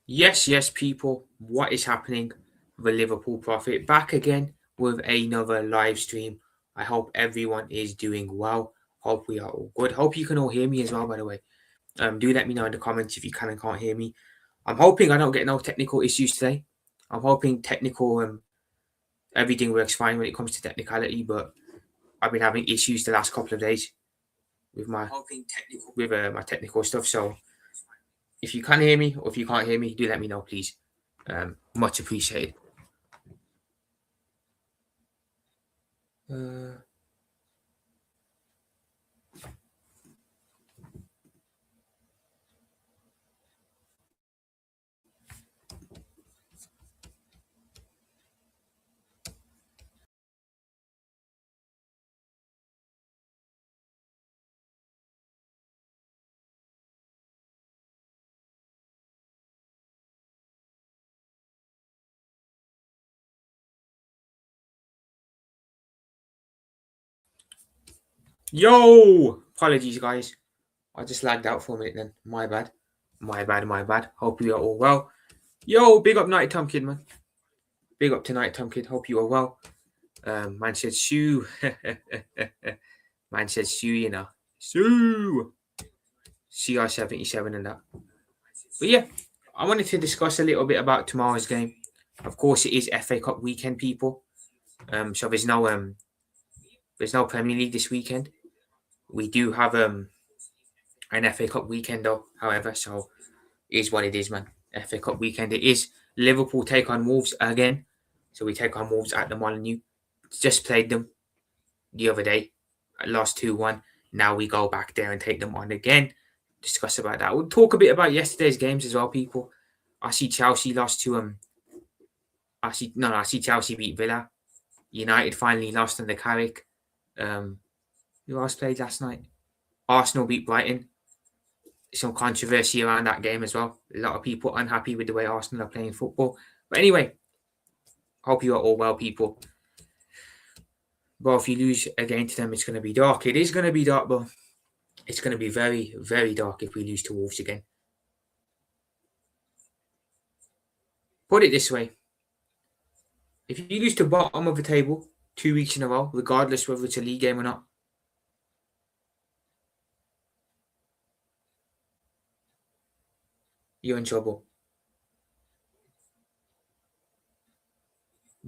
Yes, people. What is happening? The Liverpool Prophet back again with another live stream. I hope everyone is doing well. Hope we are all good. Hope you can all hear me as well, by the way. Do let me know in the comments if you can and can't hear me. I'm hoping I don't get no technical issues today. I'm hoping technical everything works fine when it comes to technicality, but I've been having issues the last couple of days with my technical stuff. So if you can hear me or if you can't hear me, do let me know, please. Much appreciated. Uh, Yo! Apologies, guys. I just lagged out for a minute then. My bad. My bad. Hope you are all well. Yo, big up Night Tom Kid, man. Big up tonight, Tom Kid. Hope you are well. Man said Sue. Man said Sue, you know. Sue! CR77 and that. But yeah, I wanted to discuss a little bit about tomorrow's game. Of course, it is FA Cup weekend, people. So there's no Premier League this weekend. We do have an FA Cup weekend though, however, so it is what it is, man. FA Cup weekend. It is Liverpool take on Wolves again. So we take on Wolves at the Molineux. Just played them the other day. I lost 2-1. Now we go back there and take them on again. Discuss about that. We'll talk a bit about yesterday's games as well, people. I see Chelsea lost to I see Chelsea beat Villa. United finally lost in the Carrick. Um who else played last night? Arsenal beat Brighton. Some controversy around that game as well. A lot of people unhappy with the way Arsenal are playing football. But anyway, hope you are all well, people. But if you lose against them, it's going to be dark. It is going to be dark, but it's going to be very, very dark if we lose to Wolves again. Put it this way. If you lose to bottom of the table 2 weeks in a row, regardless whether it's a league game or not, you're in trouble.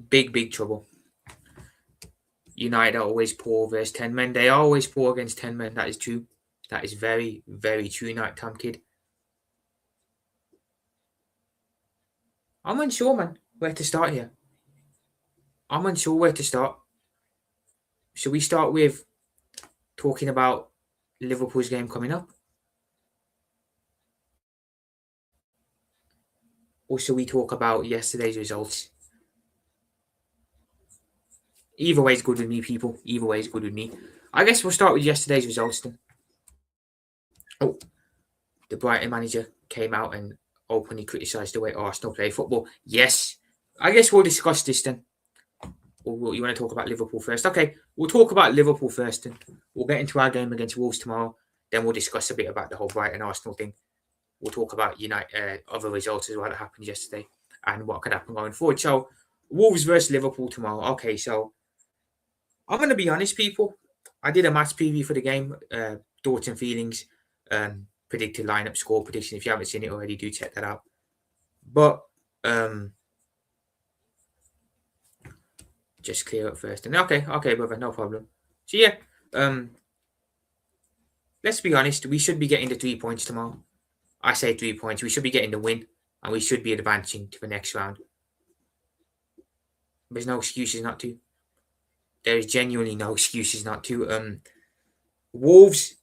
Big, big trouble. United are always poor versus 10 men. They are always poor against 10 men. That is true. That is very, very true, Night Tom Kid. I'm unsure, man, where to start here. I'm unsure where to start. Should we start with talking about Liverpool's game coming up? Or should we talk about yesterday's results? Either way is good with me, people. Either way is good with me. I guess we'll start with yesterday's results then. Oh, the Brighton manager came out and openly criticised the way Arsenal play football. Yes. I guess we'll discuss this then. Or you want to talk about Liverpool first? Okay, we'll talk about Liverpool first then. We'll get into our game against Wolves tomorrow. Then we'll discuss a bit about the whole Brighton Arsenal thing. We'll talk about other results as well that happened yesterday and what could happen going forward. So, Wolves versus Liverpool tomorrow. Okay, so I'm going to be honest, people. I did a match preview for the game, thoughts and feelings, predicted lineup, score prediction. If you haven't seen it already, do check that out. But just clear up first. And okay, brother, no problem. So yeah, let's be honest. We should be getting the 3 points tomorrow. I say 3 points. We should be getting the win, and we should be advancing to the next round. There's no excuses not to. There is genuinely no excuses not to. Wolves,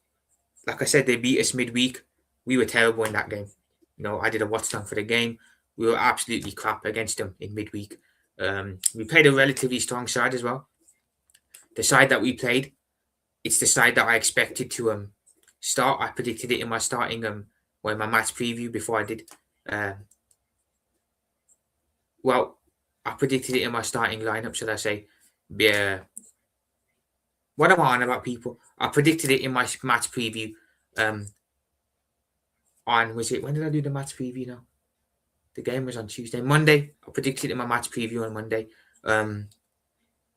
like I said, they beat us midweek. We were terrible in that game. I did a watch down for the game. We were absolutely crap against them in midweek. We played a relatively strong side as well. The side that we played, it's the side that I expected to start. I predicted it in my starting my match preview before I did. Well, I predicted it in my starting lineup, should I say? Yeah. What am I on about, people? I predicted it in my match preview. When did I do the match preview now? The game was on Tuesday. Monday, I predicted in my match preview on Monday.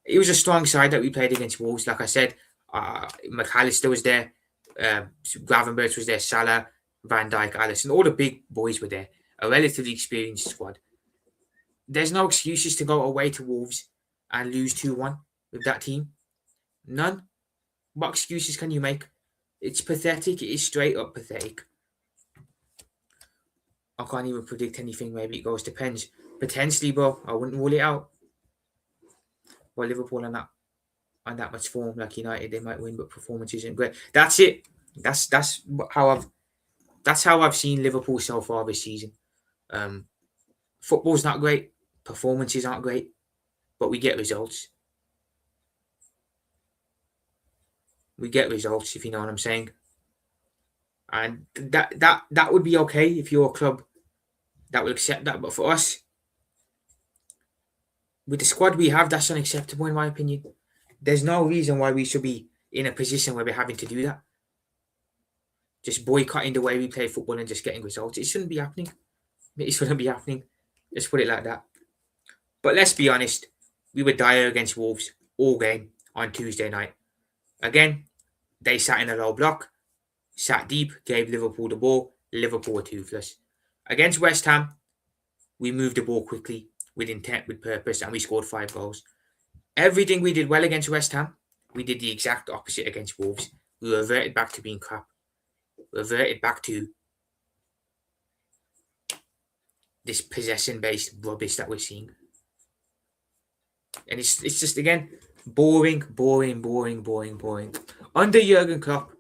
It was a strong side that we played against Wolves. Like I said, McAllister was there, Gravenberch was there, Salah, Van Dijk, Alisson, all the big boys were there. A relatively experienced squad. There's no excuses to go away to Wolves and lose 2-1 with that team. None. What excuses can you make? It's pathetic. It is straight up pathetic. I can't even predict anything. Maybe it goes. Depends. Potentially, bro. I wouldn't rule it out. Well, Liverpool on that much form, like United, they might win, but performance isn't great. That's it. That's how I've seen Liverpool so far this season. Football's not great. Performances aren't great, but we get results. We get results, if you know what I'm saying. And that would be okay if you're a club that will accept that. But for us, with the squad we have, that's unacceptable in my opinion. There's no reason why we should be in a position where we're having to do that. Just boycotting the way we play football and just getting results. It shouldn't be happening. It shouldn't be happening. Let's put it like that. But let's be honest, we were dire against Wolves all game on Tuesday night. Again, they sat in a low block, sat deep, gave Liverpool the ball. Liverpool were toothless. Against West Ham, we moved the ball quickly, with intent, with purpose, and we scored 5 goals. Everything we did well against West Ham, we did the exact opposite against Wolves. We reverted back to being crap. Reverted back to this possession-based rubbish that we're seeing. And it's just, again, boring. Under Jurgen Klopp,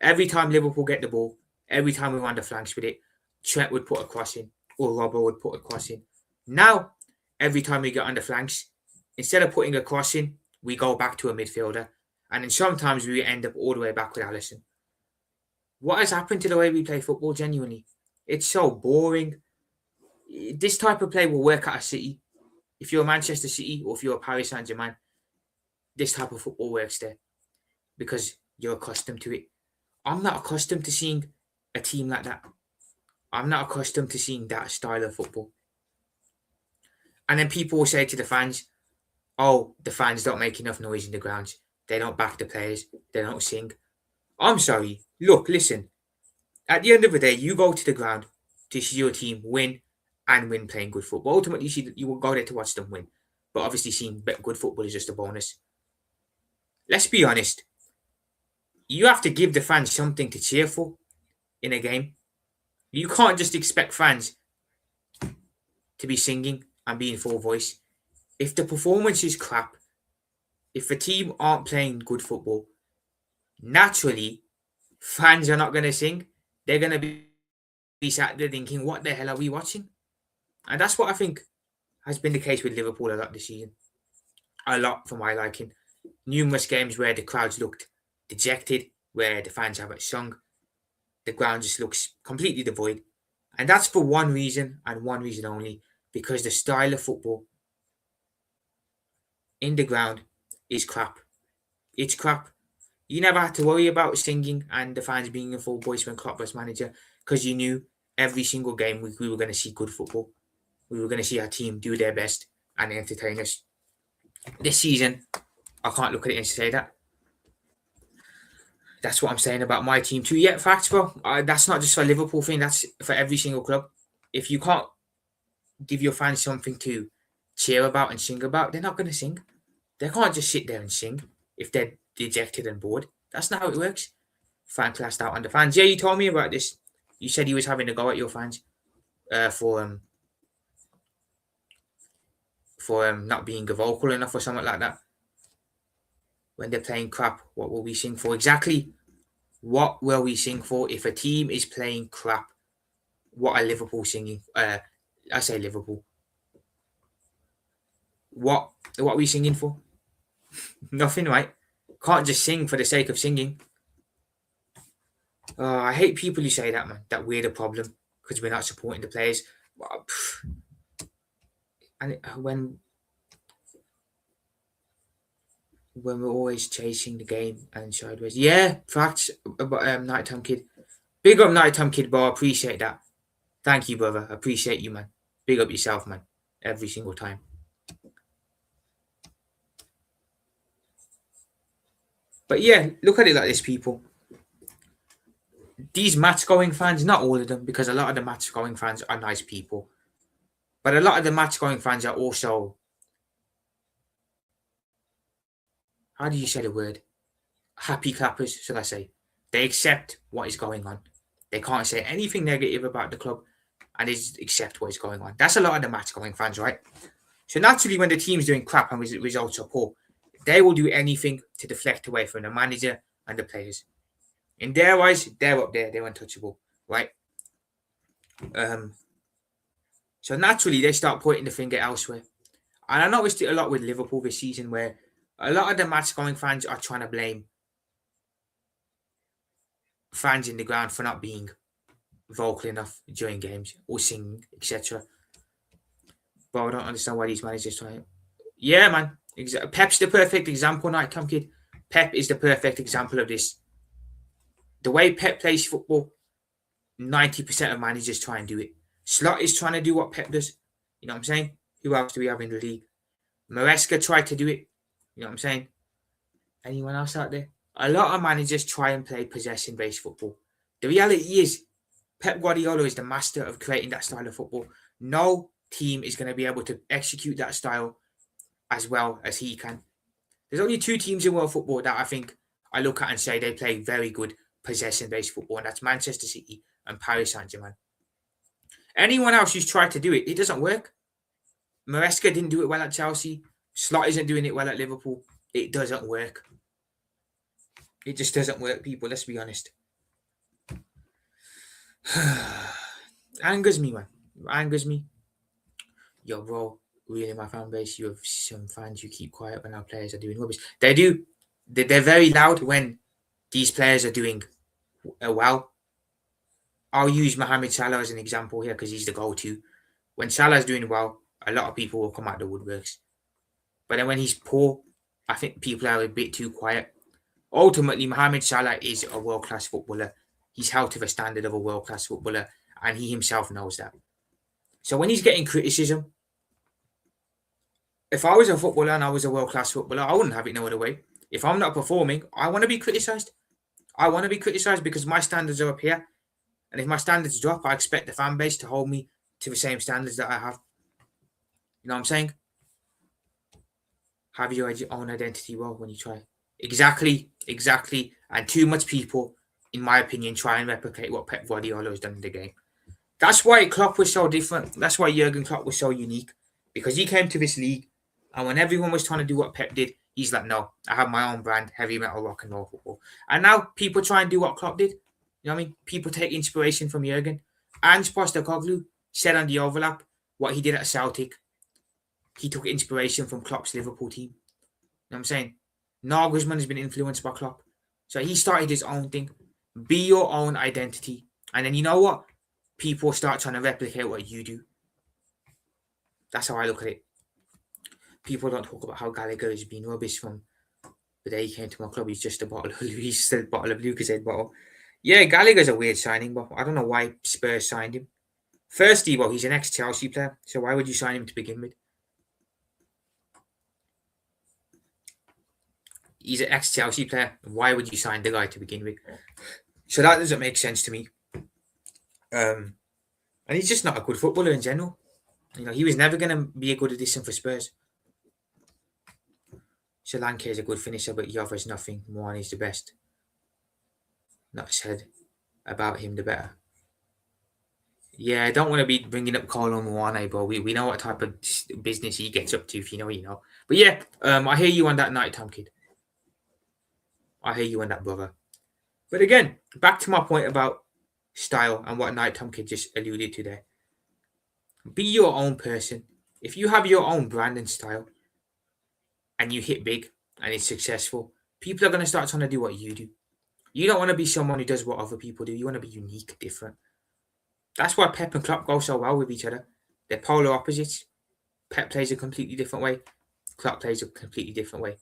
every time Liverpool get the ball, every time we run the flanks with it, Trent would put a cross in, or Robbo would put a cross in. Now, every time we get on the flanks, instead of putting a cross in, we go back to a midfielder. And then sometimes we end up all the way back with Alisson. What has happened to the way we play football, genuinely? It's so boring. This type of play will work at a City. If you're Manchester City or if you're Paris Saint-Germain, this type of football works there because you're accustomed to it. I'm not accustomed to seeing a team like that. I'm not accustomed to seeing that style of football. And then people will say to the fans, oh, the fans don't make enough noise in the grounds. They don't back the players. They don't sing. I'm sorry. Look, listen. At the end of the day, you go to the ground to see your team win and win playing good football. Ultimately, you will go there to watch them win. But obviously, seeing good football is just a bonus. Let's be honest. You have to give the fans something to cheer for in a game. You can't just expect fans to be singing and be in full voice. If the performance is crap, if the team aren't playing good football, naturally, fans are not going to sing. They're going to be sat there thinking, what the hell are we watching? And that's what I think has been the case with Liverpool a lot this season. A lot for my liking. Numerous games where the crowds looked dejected, where the fans haven't sung. The ground just looks completely devoid. And that's for one reason and one reason only, because the style of football in the ground is crap. It's crap. You never had to worry about singing and the fans being in full voice when Klopp was manager, because you knew every single game we were going to see good football. We were going to see our team do their best and entertain us. This season, I can't look at it and say that. That's what I'm saying about my team too. Yeah, facts, bro. That's not just for Liverpool thing. That's for every single club. If you can't give your fans something to cheer about and sing about, they're not going to sing. They can't just sit there and sing if they're dejected and bored. That's not how it works. Fan classed out on the fans. Yeah, you told me about this. You said he was having a go at your fans for not being vocal enough or something like that. When they're playing crap, what will we sing for? Exactly. What will we sing for if a team is playing crap? What are Liverpool singing? I say Liverpool. What are we singing for? Nothing, right? Can't just sing for the sake of singing. I hate people who say that, man. That we're the problem because we're not supporting the players. And when we're always chasing the game and sideways. Yeah, facts about Nighttime Kid. Big up Nighttime Kid, bro. I appreciate that. Thank you, brother. I appreciate you, man. Big up yourself, man. Every single time. But yeah, look at it like this, people. These match-going fans, not all of them, because a lot of the match-going fans are nice people. But a lot of the match-going fans are also, how do you say the word? Happy clappers, should I say. They accept what is going on. They can't say anything negative about the club, and they just accept what is going on. That's a lot of the match-going fans, right? So naturally, when the team's doing crap and results are poor, they will do anything to deflect away from the manager and the players. In their eyes, they're up there. They're untouchable, right? So naturally, they start pointing the finger elsewhere. And I noticed it a lot with Liverpool this season, where a lot of the match-going fans are trying to blame fans in the ground for not being vocal enough during games or singing, etc. But I don't understand why these managers try it. Yeah, man. Pep's the perfect example, Nightcam Kid. Pep is the perfect example of this. The way Pep plays football, 90% of managers try and do it. Slot is trying to do what Pep does. You know what I'm saying? Who else do we have in the league? Maresca tried to do it. You know what I'm saying? Anyone else out there? A lot of managers try and play possession-based football. The reality is, Pep Guardiola is the master of creating that style of football. No team is going to be able to execute that style as well as he can. There's only two teams in world football that I think I look at and say they play very good possession-based football, and that's Manchester City and Paris Saint-Germain. Anyone else who's tried to do it, it doesn't work. Maresca didn't do it well at Chelsea. Slot isn't doing it well at Liverpool. It doesn't work. It just doesn't work, people. Let's be honest. Angers me, man. Angers me. Yo, bro, really, my fan base, you have some fans who keep quiet when our players are doing rubbish. They do. They're very loud when these players are doing well. I'll use Mohamed Salah as an example here because he's the go-to. When Salah's doing well, a lot of people will come out the woodworks. But then when he's poor, I think people are a bit too quiet. Ultimately, Mohamed Salah is a world-class footballer. He's held to the standard of a world-class footballer, and he himself knows that. So when he's getting criticism, if I was a footballer and I was a world-class footballer, I wouldn't have it no other way. If I'm not performing, I want to be criticised. I want to be criticised because my standards are up here. And if my standards drop, I expect the fan base to hold me to the same standards that I have. You know what I'm saying? Have your own identity well when you try. Exactly. And too much people, in my opinion, try and replicate what Pep Guardiola has done in the game. That's why Klopp was so different. That's why Jurgen Klopp was so unique. Because he came to this league, and when everyone was trying to do what Pep did, he's like, no, I have my own brand, heavy metal, rock and roll football. And now people try and do what Klopp did. You know what I mean? People take inspiration from Jurgen. Ange Postecoglou said on the overlap what he did at Celtic. He took inspiration from Klopp's Liverpool team. You know what I'm saying? Nagelsmann has been influenced by Klopp. So he started his own thing. Be your own identity. And then you know what? People start trying to replicate what you do. That's how I look at it. People don't talk about how Gallagher has been rubbish from the day he came to my club. He's just a bottle of Lookahead bottle. Yeah, Gallagher's a weird signing, but I don't know why Spurs signed him. Firstly, well, he's an ex-Chelsea player, so why would you sign him to begin with? He's an ex-Chelsea player. Why would you sign the guy to begin with? So that doesn't make sense to me. And he's just not a good footballer in general. You know, he was never going to be a good addition for Spurs. Solanke is a good finisher, but he offers nothing more and he's the best. Not said about him, the better. Yeah, I don't want to be bringing up Kolo Muane, but we know what type of business he gets up to, if you know, you know. But yeah, I hear you on that night, Tom Kid. I hear you on that, brother. But again, back to my point about style and what Night Tom Kid just alluded to there. Be your own person. If you have your own brand and style and you hit big and it's successful, people are going to start trying to do what you do. You don't want to be someone who does what other people do. You want to be unique, different. That's why Pep and Klopp go so well with each other. They're polar opposites. Pep plays a completely different way. Klopp plays a completely different way.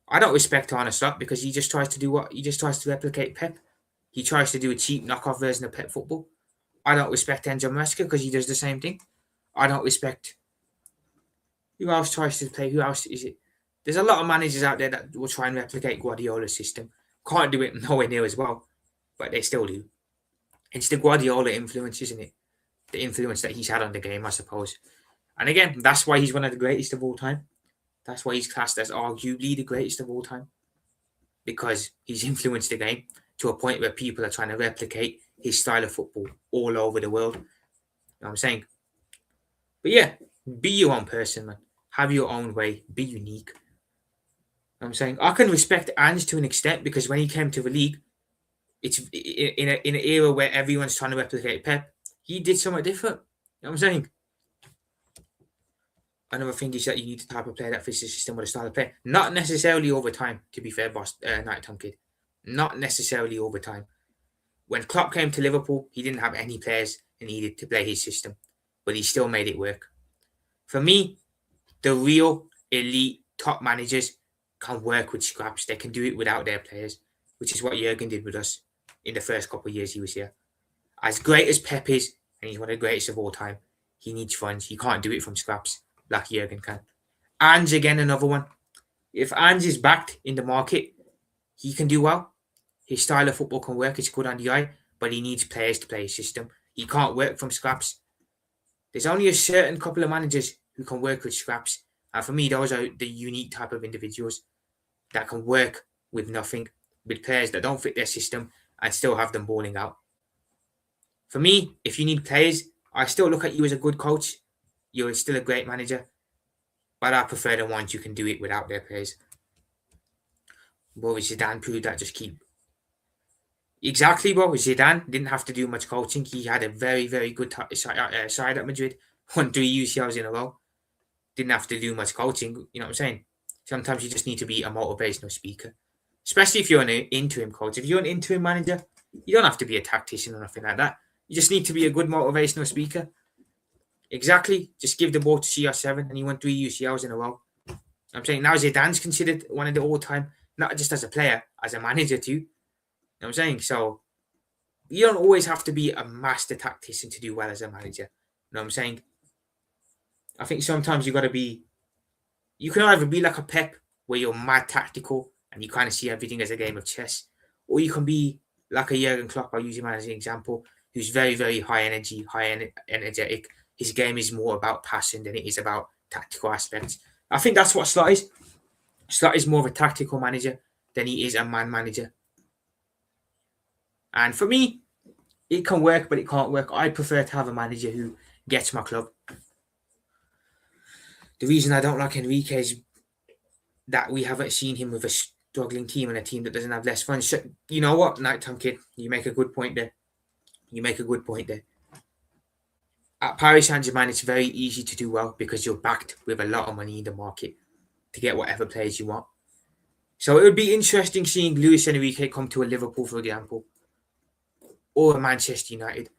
I don't respect Arne Slot because he just tries to replicate Pep. He tries to do a cheap knockoff version of Pep football. I don't respect Enzo Maresca because he does the same thing. I don't respect. Who else tries to play? Who else is it? There's a lot of managers out there that will try and replicate Guardiola's system. Can't do it nowhere near as well, but they still do. It's the Guardiola influence, isn't it? The influence that he's had on the game, I suppose. And again, that's why he's one of the greatest of all time. That's why he's classed as arguably the greatest of all time. Because he's influenced the game to a point where people are trying to replicate his style of football all over the world. You know what I'm saying? But yeah, be your own person, man. Have your own way. Be unique. You know what I'm saying? I can respect Ange to an extent because when he came to the league, it's in an era where everyone's trying to replicate Pep. He did something different. You know what I'm saying? Another thing is that you need the type of player that fits the system with a style of play. Not necessarily over time, to be fair, boss, Nighttime Kid. Not necessarily over time. When Klopp came to Liverpool, he didn't have any players he needed to play his system, but he still made it work. For me, the real elite top managers can work with scraps. They can do it without their players, which is what Jurgen did with us in the first couple of years he was here. As great as Pep is, and he's one of the greatest of all time, he needs funds. He can't do it from scraps like Jurgen can. Ange, again, another one. If Ange is backed in the market, he can do well. His style of football can work. It's good on the eye, but he needs players to play his system. He can't work from scraps. There's only a certain couple of managers who can work with scraps. And for me, those are the unique type of individuals that can work with nothing, with players that don't fit their system and still have them balling out. For me, if you need players, I still look at you as a good coach. You're still a great manager. But I prefer the ones who can do it without their players. Bro, Zidane proved that just keep. Exactly, bro. Zidane didn't have to do much coaching. He had a very, very good side at Madrid. Won 3 UCLs in a row. Didn't have to do much coaching. You know what I'm saying? Sometimes you just need to be a motivational speaker. Especially if you're an interim coach. If you're an interim manager, you don't have to be a tactician or nothing like that. You just need to be a good motivational speaker. Exactly. Just give the ball to CR7 and he won 3 UCLs in a row. I'm saying now Zidane's considered one of the all-time, not just as a player, as a manager too. You know what I'm saying? So you don't always have to be a master tactician to do well as a manager. You know what I'm saying? I think sometimes you got to be, you can either be like a Pep where you're mad tactical and you kind of see everything as a game of chess, or you can be like a Jurgen Klopp, I'll use him as an example, who's very, very high energy, energetic. His game is more about passing than it is about tactical aspects. I think that's what Slot is. Slot is more of a tactical manager than he is a man manager. And for me, it can work, but it can't work. I prefer to have a manager who gets my club. The reason I don't like Enrique is that we haven't seen him with a struggling team and a team that doesn't have less funds. So, you know what, Nighttime Kid? You make a good point there. At Paris Saint-Germain, it's very easy to do well because you're backed with a lot of money in the market to get whatever players you want. So it would be interesting seeing Luis Enrique come to a Liverpool, for example, or a Manchester United.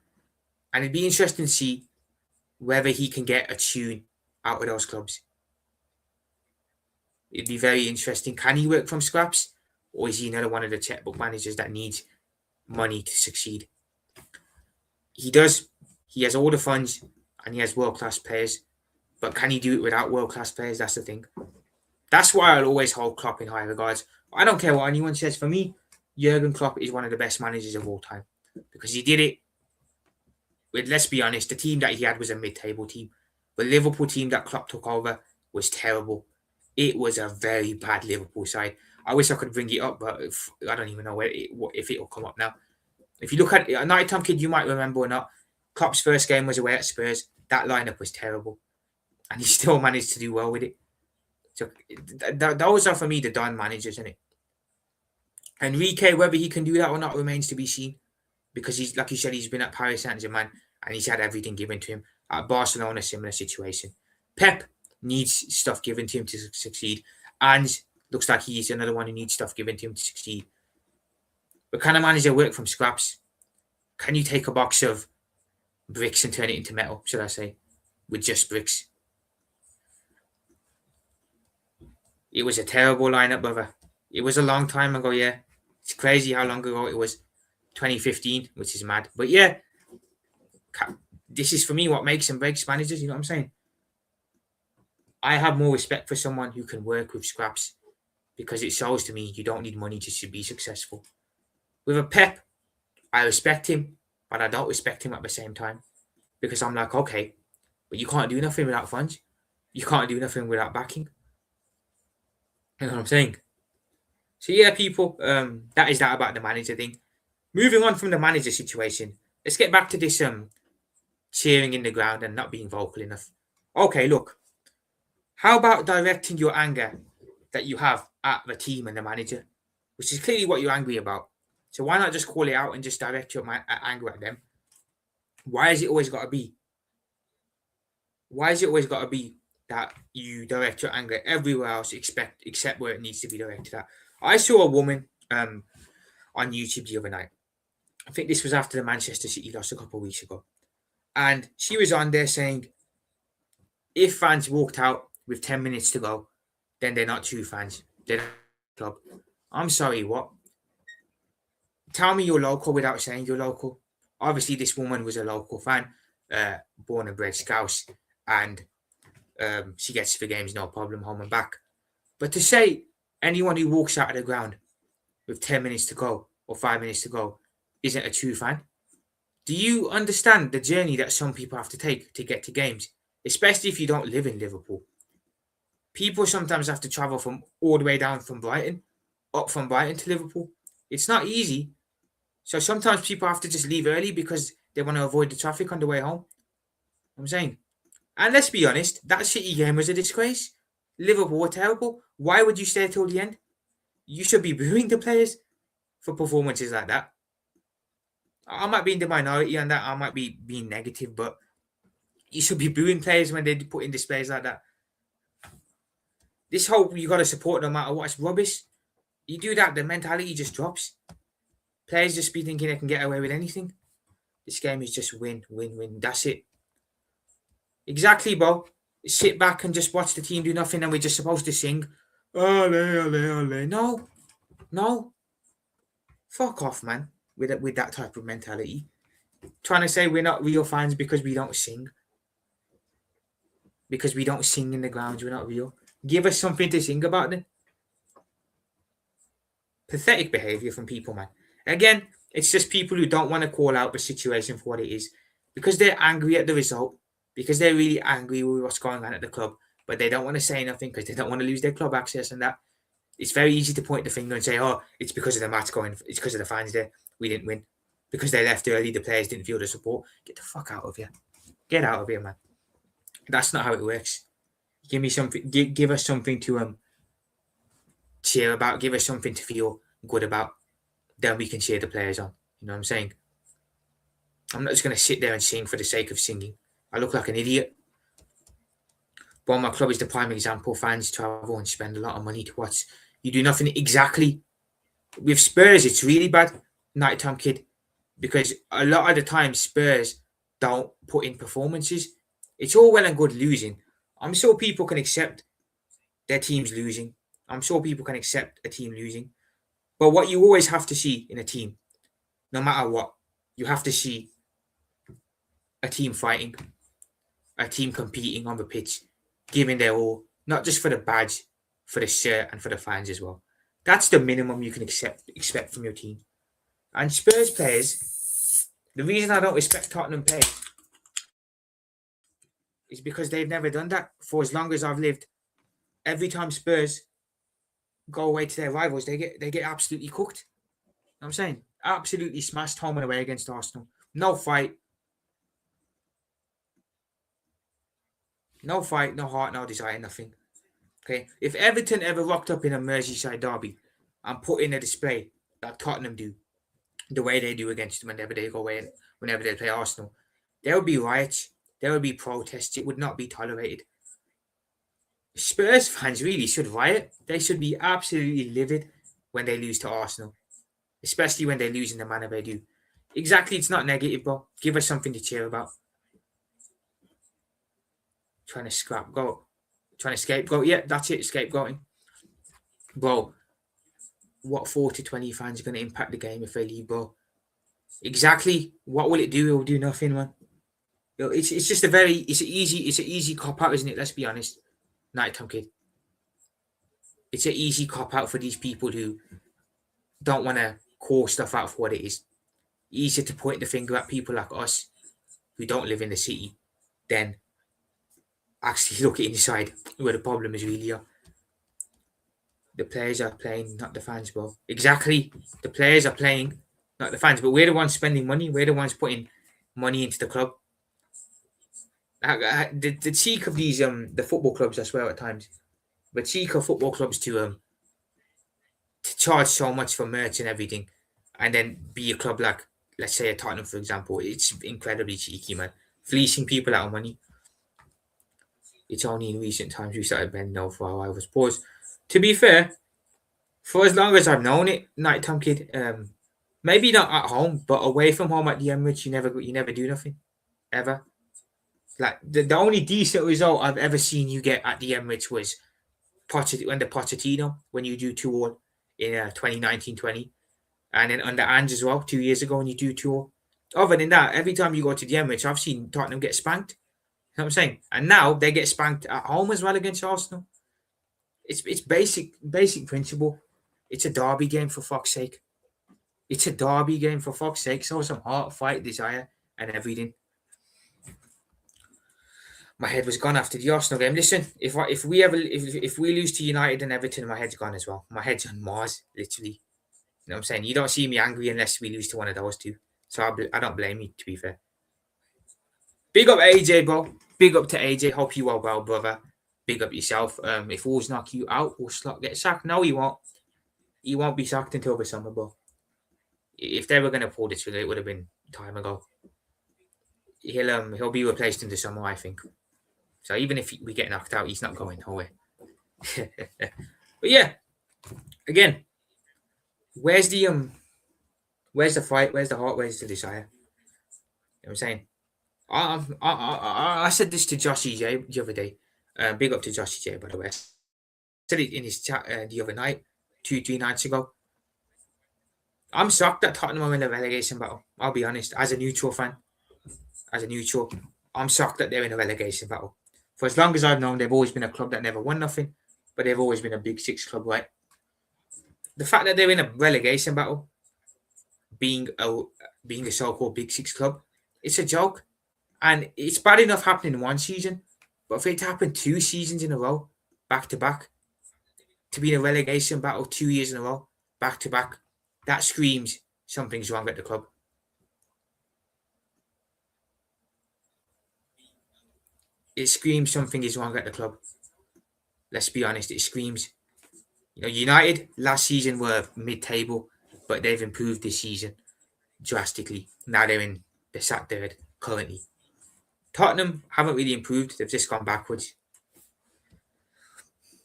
And it'd be interesting to see whether he can get a tune out of those clubs. It'd be very interesting. Can he work from scraps? Or is he another one of the checkbook managers that needs money to succeed? He does. He has all the funds and he has world-class players. But can he do it without world-class players? That's the thing. That's why I'll always hold Klopp in high regards. I don't care what anyone says. For me, Jurgen Klopp is one of the best managers of all time. Because he did it with, let's be honest, the team that he had was a mid-table team. The Liverpool team that Klopp took over was terrible. It was a very bad Liverpool side. I wish I could bring it up, but I don't even know if it will come up now. If you look at it, Nighttime Kid, you might remember or not, Klopp's first game was away at Spurs. That lineup was terrible. And he still managed to do well with it. So those are, for me, the Don managers, isn't it? Enrique, whether he can do that or not remains to be seen. Because he's, like you said, he's been at Paris Saint-Germain and he's had everything given to him. At Barcelona, similar situation. Pep needs stuff given to him to succeed. And looks like he's another one who needs stuff given to him to succeed. But can a manager work from scraps? Can you take a box of bricks and turn it into metal, should I say, with just bricks? It was a terrible lineup, brother. It was a long time ago, yeah. It's crazy how long ago it was. 2015, which is mad. But yeah, this is for me what makes and breaks managers. You know what I'm saying? I have more respect for someone who can work with scraps because it shows to me you don't need money to be successful. With a Pep, I respect him, but I don't respect him at the same time because I'm like, okay, but you can't do nothing without funds. You can't do nothing without backing. You know what I'm saying? So yeah, people, that is that about the manager thing. Moving on from the manager situation, let's get back to this cheering in the ground and not being vocal enough. Okay, look, how about directing your anger that you have at the team and the manager, which is clearly what you're angry about. So why not just call it out and just direct your anger at them? Why has it always got to be? Why has it always got to be that you direct your anger everywhere else except where it needs to be directed at? I saw a woman on YouTube the other night. I think this was after the Manchester City loss a couple of weeks ago. And she was on there saying, if fans walked out with 10 minutes to go, then they're not true fans. They're not club. I'm sorry, what? Tell me you're local without saying you're local. Obviously, this woman was a local fan, born and bred Scouse, and she gets to the games no problem, home and back. But to say anyone who walks out of the ground with 10 minutes to go or 5 minutes to go isn't a true fan, do you understand the journey that some people have to take to get to games, especially if you don't live in Liverpool? People sometimes have to travel from all the way down from Brighton, up from Brighton to Liverpool. It's not easy. So sometimes people have to just leave early because they want to avoid the traffic on the way home. I'm saying. And let's be honest, that City game was a disgrace. Liverpool were terrible. Why would you stay till the end? You should be booing the players for performances like that. I might be in the minority on that. I might be being negative, but you should be booing players when they put in displays like that. This whole you got to support no matter what is rubbish. You do that, the mentality just drops. Players just be thinking they can get away with anything. This game is just win, win, win. That's it. Exactly, bro. Sit back and just watch the team do nothing and we're just supposed to sing. Ole, ole, ole. No. No. Fuck off, man. With that type of mentality. Trying to say we're not real fans because we don't sing. Because we don't sing in the grounds, we're not real. Give us something to sing about then. Pathetic behaviour from people, man. Again, it's just people who don't want to call out the situation for what it is. Because they're angry at the result. Because they're really angry with what's going on at the club. But they don't want to say nothing because they don't want to lose their club access and that. It's very easy to point the finger and say, oh, it's because of the match going, it's because of the fans there. We didn't win. Because they left early, the players didn't feel the support. Get the fuck out of here. Get out of here, man. That's not how it works. Give me something, give us something to cheer about, give us something to feel good about. Then we can cheer the players on. You know what I'm saying? I'm not just going to sit there and sing for the sake of singing. I look like an idiot. But my club is the prime example. Fans travel and spend a lot of money to watch. You do nothing exactly. With Spurs, it's really bad. Nighttime kid. Because a lot of the time, Spurs don't put in performances. It's all well and good losing. I'm sure people can accept their team's losing. I'm sure people can accept a team losing. But what you always have to see in a team, no matter what, you have to see a team fighting, a team competing on the pitch, giving their all, not just for the badge, for the shirt and for the fans as well. That's the minimum you can expect from your team. And Spurs players, the reason I don't respect Tottenham players is because they've never done that for as long as I've lived. Every time Spurs go away to their rivals, they get absolutely cooked. You know what I'm saying? Absolutely smashed home and away against Arsenal. No fight. No fight, no heart, no desire, nothing. Okay? If Everton ever rocked up in a Merseyside derby and put in a display like Tottenham do, the way they do against them whenever they go away, whenever they play Arsenal, there would be riots, there would be protests, it would not be tolerated. Spurs fans really should riot. They should be absolutely livid when they lose to Arsenal, especially when they lose in the manner they do. Exactly, it's not negative, bro. Give us something to cheer about. Trying to scapegoat. Trying to scapegoat. Yeah, that's it, scapegoating. Bro, what 40-20 fans are going to impact the game if they leave, bro? Exactly. What will it do? It will do nothing, man. It's just it's an easy cop out, isn't it? Let's be honest, Nighttime Kid. It's an easy cop out for these people who don't want to call stuff out for what it is. Easier to point the finger at people like us who don't live in the city than actually look inside where the problem is really are. The players are playing, not the fans, bro. Exactly. The players are playing, not the fans. But we're the ones spending money. We're the ones putting money into the club. The cheek of these the football clubs, I swear at times, the cheek of football clubs to charge so much for merch and everything, and then be a club like, let's say, a Tottenham, for example. It's incredibly cheeky, man. Fleecing people out of money. It's only in recent times we started bending over our rivals' paws. To be fair, for as long as I've known it, Nighttime Kid, maybe not at home, but away from home at the Emirates, you never do nothing ever. Like the only decent result I've ever seen you get at the Emirates was under Pochettino when you do 2-all in 2019-20, and then under Ange as well 2 years ago when you do 2-all. Other than that, every time you go to the Emirates, I've seen Tottenham get spanked. You know what I'm saying? And now they get spanked at home as well against Arsenal. It's basic principle. It's a derby game for fuck's sake. It's a derby game for fuck's sake. So some heart, fight, desire, and everything. My head was gone after the Arsenal game. Listen, if we lose to United and Everton, my head's gone as well. My head's on Mars, literally. You know what I'm saying? You don't see me angry unless we lose to one of those two. So I don't blame you, to be fair. Big up AJ, bro. Big up to AJ. Hope you are well, brother. Big up yourself. If Wolves knock you out, will Slot get sacked? No, he won't. He won't be sacked until the summer, bro. If they were going to pull the trigger, it would have been time ago. He'll be replaced in the summer, I think. So even if we get knocked out, he's not going nowhere. But yeah, again, where's the fight? Where's the heart? Where's the desire? You know what I'm saying? I said this to Joshy J the other day. Big up to Joshy J, by the way. I said it in his chat the other night, 2-3 nights ago. I'm shocked that Tottenham are in a relegation battle. I'll be honest, as a neutral fan, I'm shocked that they're in a relegation battle. For as long as I've known, they've always been a club that never won nothing, but they've always been a Big Six club, right? The fact that they're in a relegation battle, being a so-called Big Six club, it's a joke. And it's bad enough happening one season, but for it to happen 2 seasons in a row, back to back, to be in a relegation battle 2 years in a row, back to back, that screams something's wrong at the club. It screams something is wrong at the club. Let's be honest, it screams. United last season were mid-table, but they've improved this season drastically. Now they're sat third currently. Tottenham haven't really improved. They've just gone backwards.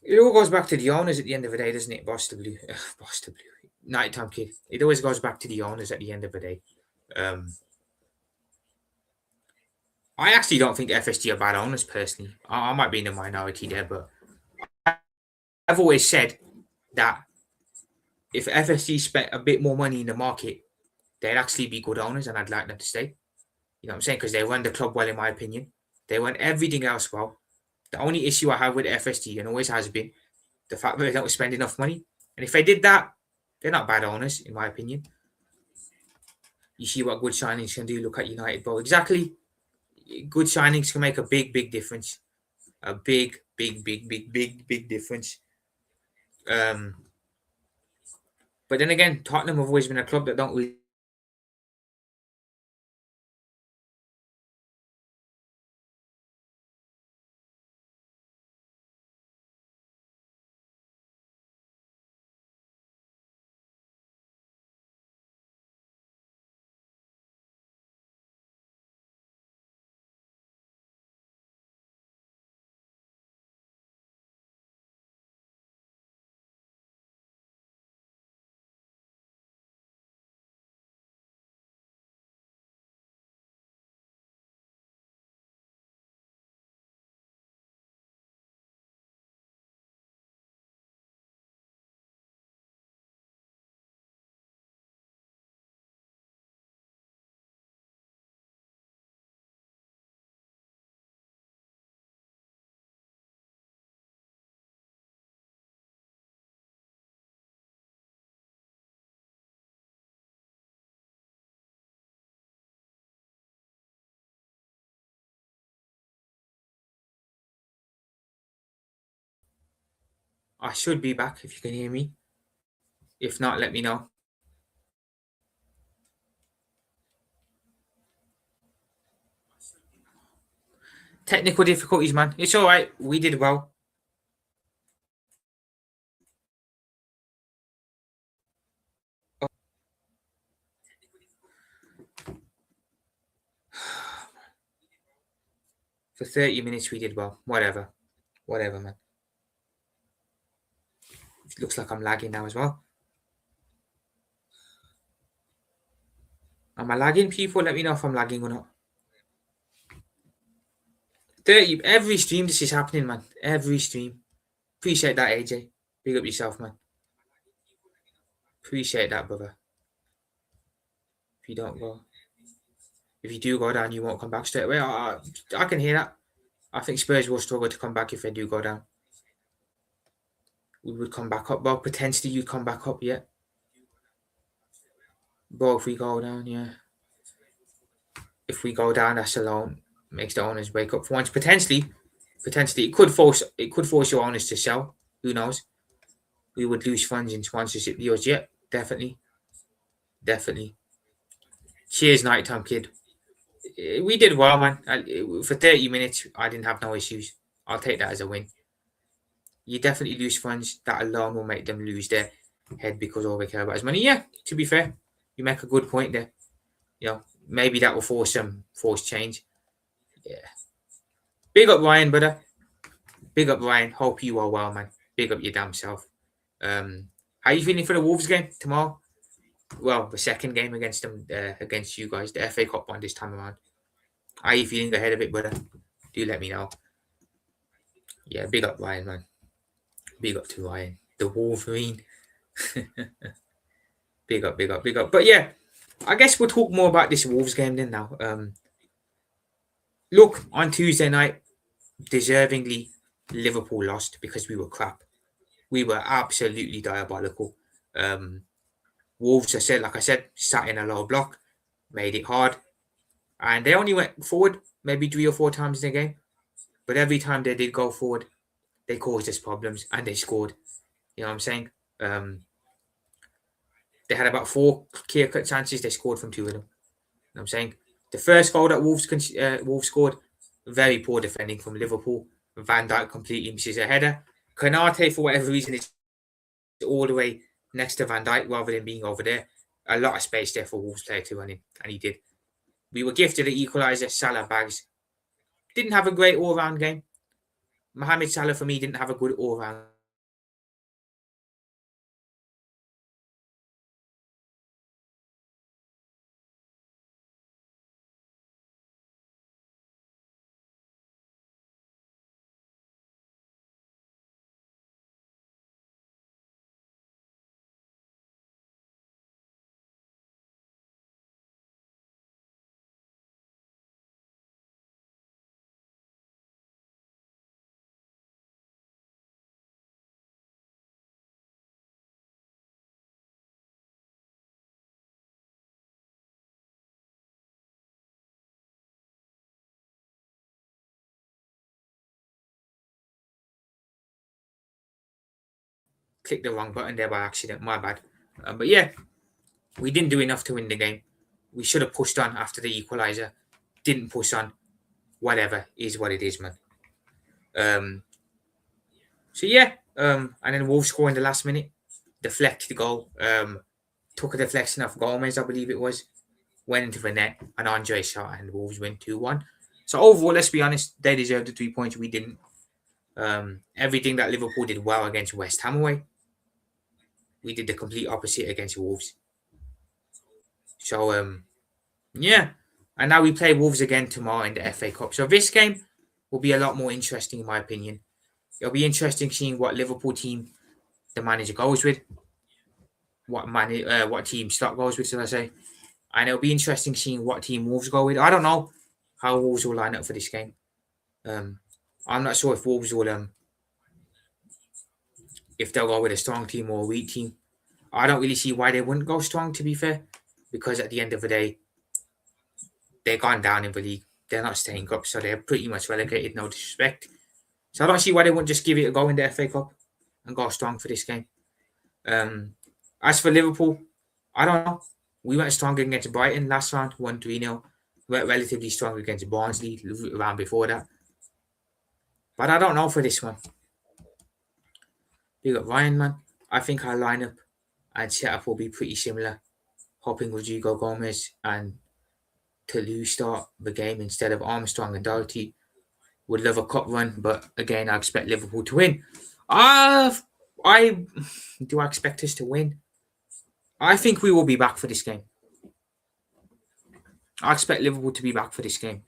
It all goes back to the owners at the end of the day, doesn't it? Boss the Blue. Boss the Blue. Nighttime Kid. It always goes back to the owners at the end of the day. I actually don't think FSG are bad owners, personally. I might be in the minority there, but I've always said that if FSG spent a bit more money in the market, they'd actually be good owners and I'd like them to stay. You know what I'm saying? Because they run the club well, in my opinion. They run everything else well. The only issue I have with FSG, and always has been, the fact that they don't spend enough money. And if they did that, they're not bad owners, in my opinion. You see what good signings can do. Look at United, bro. Exactly. Good signings can make a big, big difference. A big, big, big, big, big, big difference. But then again, Tottenham have always been a club that don't really I should be back if you can hear me. If not, let me know. Technical difficulties, man. It's all right. We did well. For 30 minutes, we did well. Whatever, man. It looks like I'm lagging now as well. Am I lagging, people? Let me know if I'm lagging or not. 30 every stream. This is happening, man. Every stream. Appreciate that, AJ. Big up yourself, man. Appreciate that, brother. If you don't go, if you do go down, you won't come back straight away. I can hear that. I think Spurs will struggle to come back if they do go down. We would come back up. Well, potentially you'd come back up, yeah. But if we go down, yeah. If we go down, that's alone makes the owners wake up for once. Potentially, it could force your owners to sell. Who knows? We would lose funds in sponsorship deals. Yeah, definitely. Cheers, nighttime kid. We did well, man. For 30 minutes, I didn't have no issues. I'll take that as a win. You definitely lose funds. That alone will make them lose their head because all they care about is money. Yeah, to be fair, you make a good point there. You know, maybe that will force change. Yeah. Big up Ryan, brother. Big up Ryan. Hope you are well, man. Big up your damn self. How you feeling for the Wolves game tomorrow? Well, the second game against them, against you guys, the FA Cup one this time around. How you feeling ahead of it, brother? Do let me know. Yeah, big up Ryan, man. Big up to Ryan, the Wolverine. big up. But yeah, I guess we'll talk more about this Wolves game then now. Look, on Tuesday night, deservingly, Liverpool lost because we were crap. We were absolutely diabolical. Wolves, like I said, sat in a low block, made it hard, and they only went forward maybe 3 or 4 times in the game. But every time they did go forward, they caused us problems and they scored. You know what I'm saying? They had about 4 clear-cut chances. They scored from 2 of them. You know what I'm saying? The first goal that Wolves scored, very poor defending from Liverpool. Van Dijk completely misses a header. Konate, for whatever reason, is all the way next to Van Dijk rather than being over there. A lot of space there for Wolves player to run in, and he did. We were gifted an equaliser. Salah bags. Didn't have a great all-round game. Mohamed Salah, for me, didn't have a good all-round clicked the wrong button there by accident. My bad. But yeah, we didn't do enough to win the game. We should have pushed on after the equaliser. Didn't push on. Whatever is what it is, man. So yeah, and then Wolves score in the last minute. Deflected goal. Took a deflection off Gomez, I believe it was. Went into the net, and Andre shot, and Wolves win 2-1. So overall, let's be honest, they deserved the 3 points. We didn't. Everything that Liverpool did well against West Ham away, we did the complete opposite against Wolves. So yeah, and now we play Wolves again tomorrow in the FA Cup. So this game will be a lot more interesting, in my opinion. It'll be interesting seeing what Liverpool team the manager goes with, what team Stock goes with, should I say? And it'll be interesting seeing what team Wolves go with. I don't know how Wolves will line up for this game. I'm not sure if Wolves will if they'll go with a strong team or a weak team. I don't really see why they wouldn't go strong, to be fair, because at the end of the day, they're gone down in the league. They're not staying up, so they're pretty much relegated, no disrespect. So I don't see why they wouldn't just give it a go in the FA Cup. and go strong for this game. As for Liverpool, I don't know. We went strong against Brighton last round, 1-3-0. We went relatively strong against Barnsley around before that. But I don't know for this one. You got Ryan, man. I think our lineup and setup will be pretty similar. Hoping Rodrigo Gomez and Toulouse start the game instead of Armstrong and Doherty. Would love a cup run, but again, I expect Liverpool to win. I do I expect us to win? I think we will be back for this game. I expect Liverpool to be back for this game.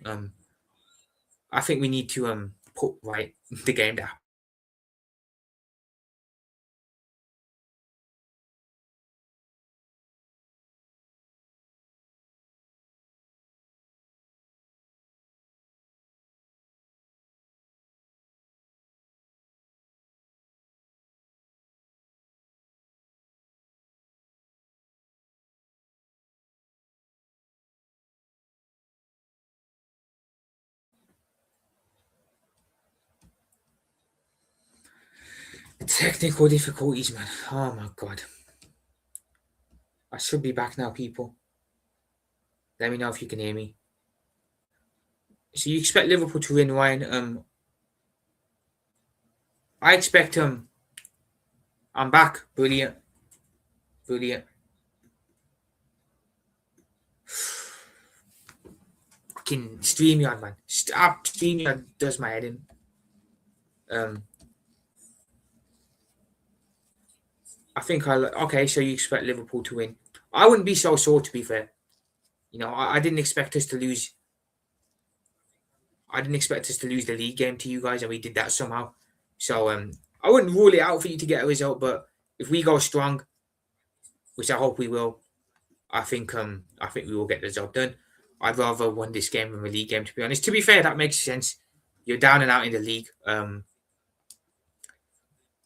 I think we need to put right the game down. Technical difficulties, man. Oh my god. I should be back now, people. Let me know if you can hear me. So you expect Liverpool to win, Ryan? I expect I'm back. Brilliant. Brilliant. Fucking StreamYard, man. Stop. StreamYard does my head in. I think okay, so you expect Liverpool to win. I wouldn't be so sure, to be fair. You know, I didn't expect us to lose. I didn't expect us to lose the league game to you guys, and we did that somehow. So I wouldn't rule it out for you to get a result, but if we go strong, which I hope we will, I think we will get the job done. I'd rather win this game than the league game, to be honest. To be fair, that makes sense. You're down and out in the league.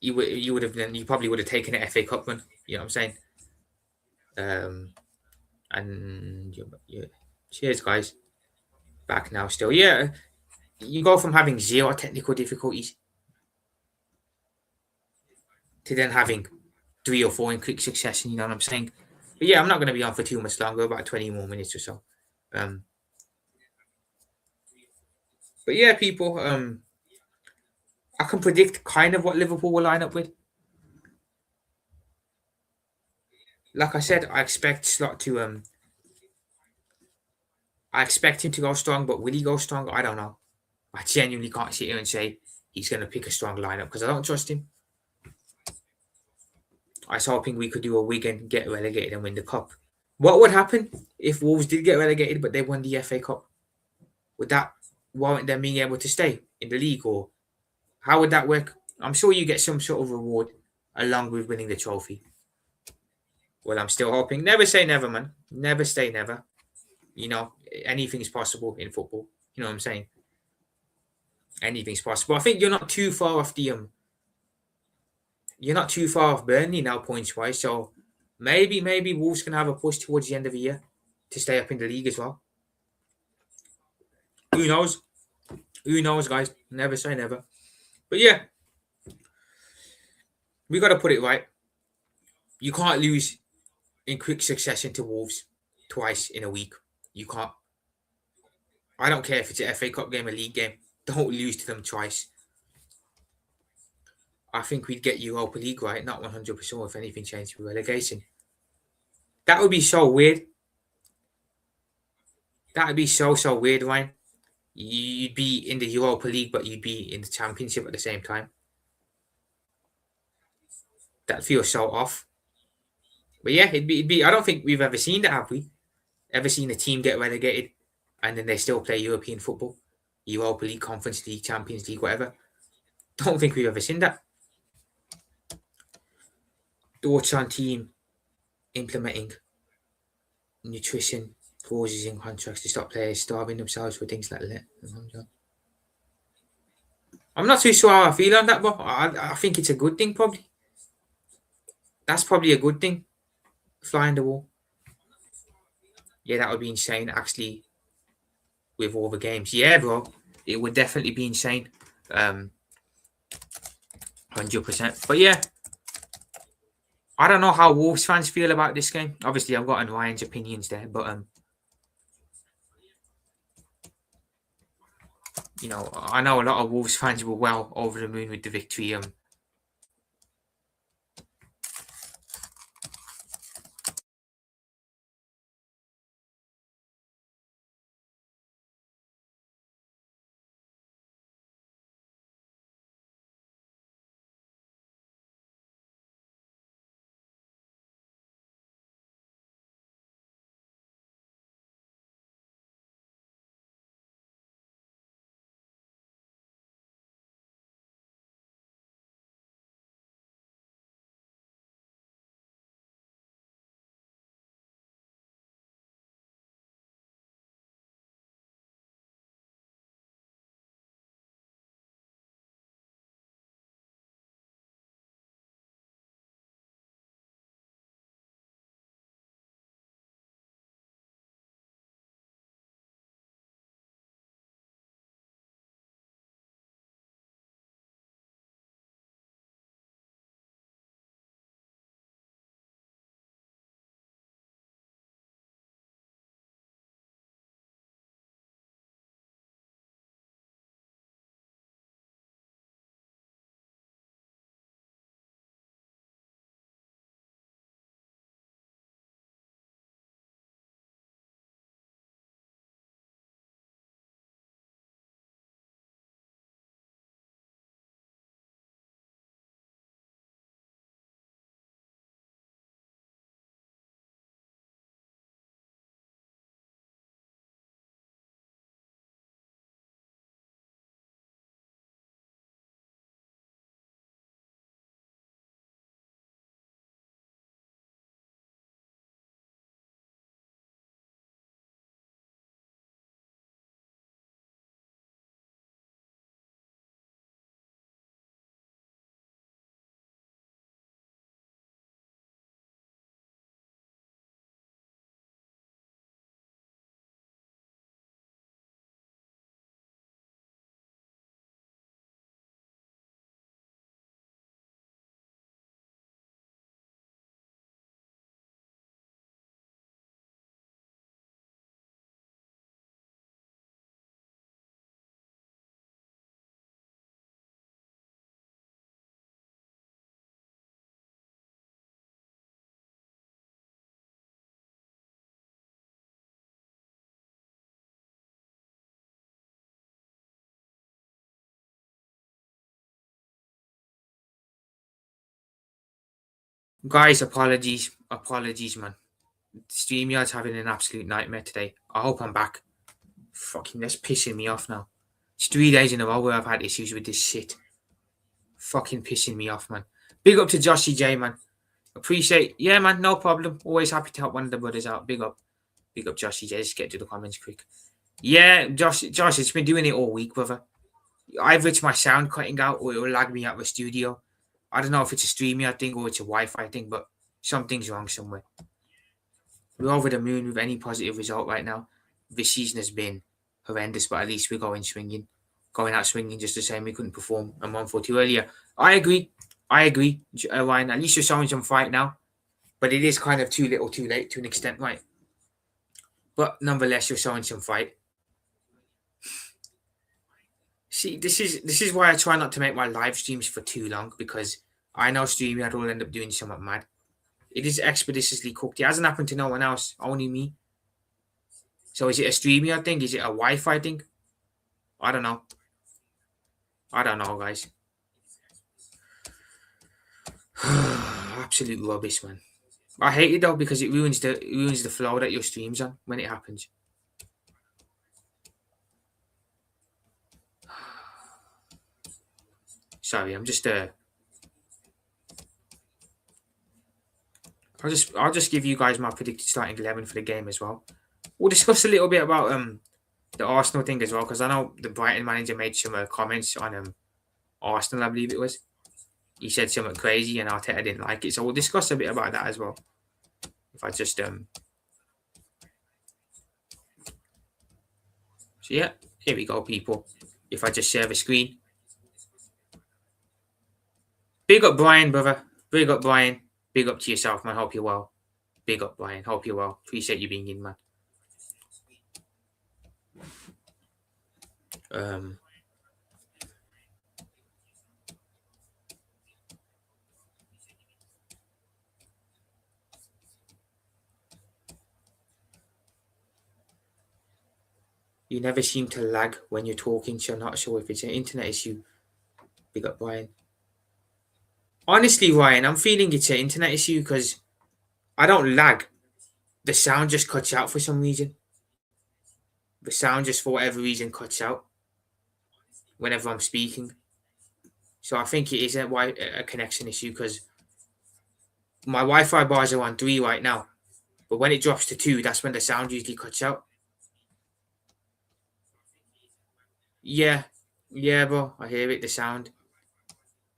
You probably would have taken an FA Cup run. You know what I'm saying? And cheers, guys. Back now, still. Yeah, you go from having 0 technical difficulties to then having 3 or 4 in quick succession. You know what I'm saying? But yeah, I'm not going to be on for too much longer, about 20 more minutes or so. But yeah, people, I can predict kind of what Liverpool will line up with. Like I said, I expect Slot to I expect him to go strong, but will he go strong? I don't know. I genuinely can't sit here and say he's going to pick a strong lineup because I don't trust him. I was hoping we could do a Wigan, get relegated, and win the cup. What would happen if Wolves did get relegated but they won the FA Cup? Would that warrant them being able to stay in the league, or how would that work? I'm sure you get some sort of reward along with winning the trophy. Well, I'm still hoping. Never say never, man. Never say never. You know, anything is possible in football. You know what I'm saying? Anything's possible. I think you're not too far off you're not too far off Burnley now points wise. So maybe Wolves can have a push towards the end of the year to stay up in the league as well. Who knows? Who knows, guys? Never say never. But yeah, we got to put it right. You can't lose in quick succession to Wolves twice in a week. You can't. I don't care if it's an FA Cup game, a league game. Don't lose to them twice. I think we'd get Europa League right, not 100% if anything changed with relegation. That would be so weird. That would be so weird, Ryan. You'd be in the Europa League, but you'd be in the Championship at the same time. That feels so off. But yeah, it'd be. I don't think we've ever seen that, have we? Ever seen a team get relegated and then they still play European football, Europa League, Conference League, Champions League, whatever? Don't think we've ever seen that. Thoughts on team implementing nutrition clauses in contracts to stop players starving themselves for things like that. I'm not too sure how I feel on that, but I think it's a good thing, probably. That's probably a good thing. Flying the wall. Yeah, that would be insane, actually, with all the games. Yeah, bro. It would definitely be insane. 100%. But yeah, I don't know how Wolves fans feel about this game. Obviously, I've got Ryan's opinions there, but you know, I know a lot of Wolves fans were well over the moon with the victory. Guys, apologies, man. StreamYard's having an absolute nightmare today. I hope I'm back. Fucking, that's pissing me off now. It's 3 days in a row where I've had issues with this shit. Fucking pissing me off, man. Big up to Joshy J, man. Appreciate. Yeah, man, no problem. Always happy to help one of the brothers out. Big up. Big up Joshy J. Just get to the comments quick. Yeah, Josh, it's been doing it all week, brother. Either it's my sound cutting out or it will lag me out of the studio. I don't know if it's a StreamYard thing or it's a Wi-Fi thing, but something's wrong somewhere. We're over the moon with any positive result right now. This season has been horrendous, but at least we're going out swinging just the same. We couldn't perform a month or two earlier. I agree, Ryan. At least you're showing some fight now, but it is kind of too little, too late to an extent, right? But nonetheless, you're showing some fight. See, this is why I try not to make my live streams for too long because I know StreamYard will end up doing something mad. It is expeditiously cooked. It hasn't happened to no one else, only me. So is it a StreamYard thing? Is it a Wi-Fi thing? I don't know. Guys. Absolute rubbish, man. I hate it though because it ruins the flow that your streams on when it happens. Sorry, I'm just I'll just give you guys my predicted starting 11 for the game as well. We'll discuss a little bit about the Arsenal thing as well because I know the Brighton manager made some comments on Arsenal, I believe it was. He said something crazy and Arteta didn't like it, so we'll discuss a bit about that as well. If I just so yeah, here we go, people. If I just share the screen. Big up Brian, brother. Big up Brian. Big up to yourself, man. Hope you're well. Big up Brian. Hope you're well. Appreciate you being in, man. You never seem to lag when you're talking, so I'm not sure if it's an internet issue. Big up Brian. Honestly, Ryan, I'm feeling it's an internet issue because I don't lag. The sound just cuts out for some reason. The sound just for whatever reason cuts out whenever I'm speaking. So I think it is a connection issue because my Wi-Fi bars are on 3 right now. But when it drops to 2, that's when the sound usually cuts out. Yeah. Yeah, bro. I hear it, the sound.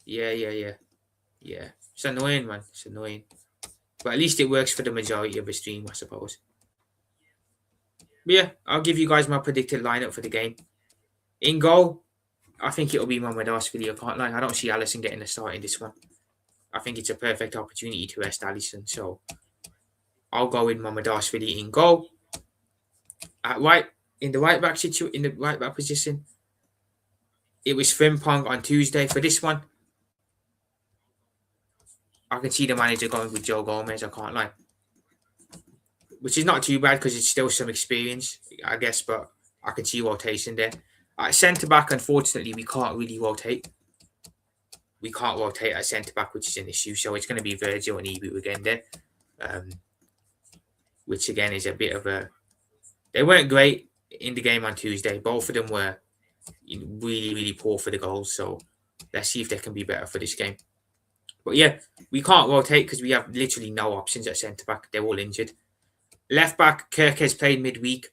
Yeah. It's annoying, man. It's annoying. But at least it works for the majority of the stream, I suppose. But yeah, I'll give you guys my predicted lineup for the game. In goal, I think it'll be Mohamed-Ashvili. I can't lie. I don't see Alisson getting a start in this one. I think it's a perfect opportunity to rest Alisson. So I'll go with Mohamed-Ashvili in goal. In the right back position, it was Frimpong on Tuesday. For this one, I can see the manager going with Joe Gomez. I can't lie, which is not too bad because it's still some experience, I guess. But I can see rotation there. At centre back, unfortunately, we can't really rotate. We can't rotate at centre back, which is an issue. So it's going to be Virgil and Ibu again there, which again is a bit of a. They weren't great in the game on Tuesday. Both of them were really, really poor for the goals. So let's see if they can be better for this game. But yeah, we can't rotate because we have literally no options at centre back. They're all injured. Left back, Kirkes played midweek.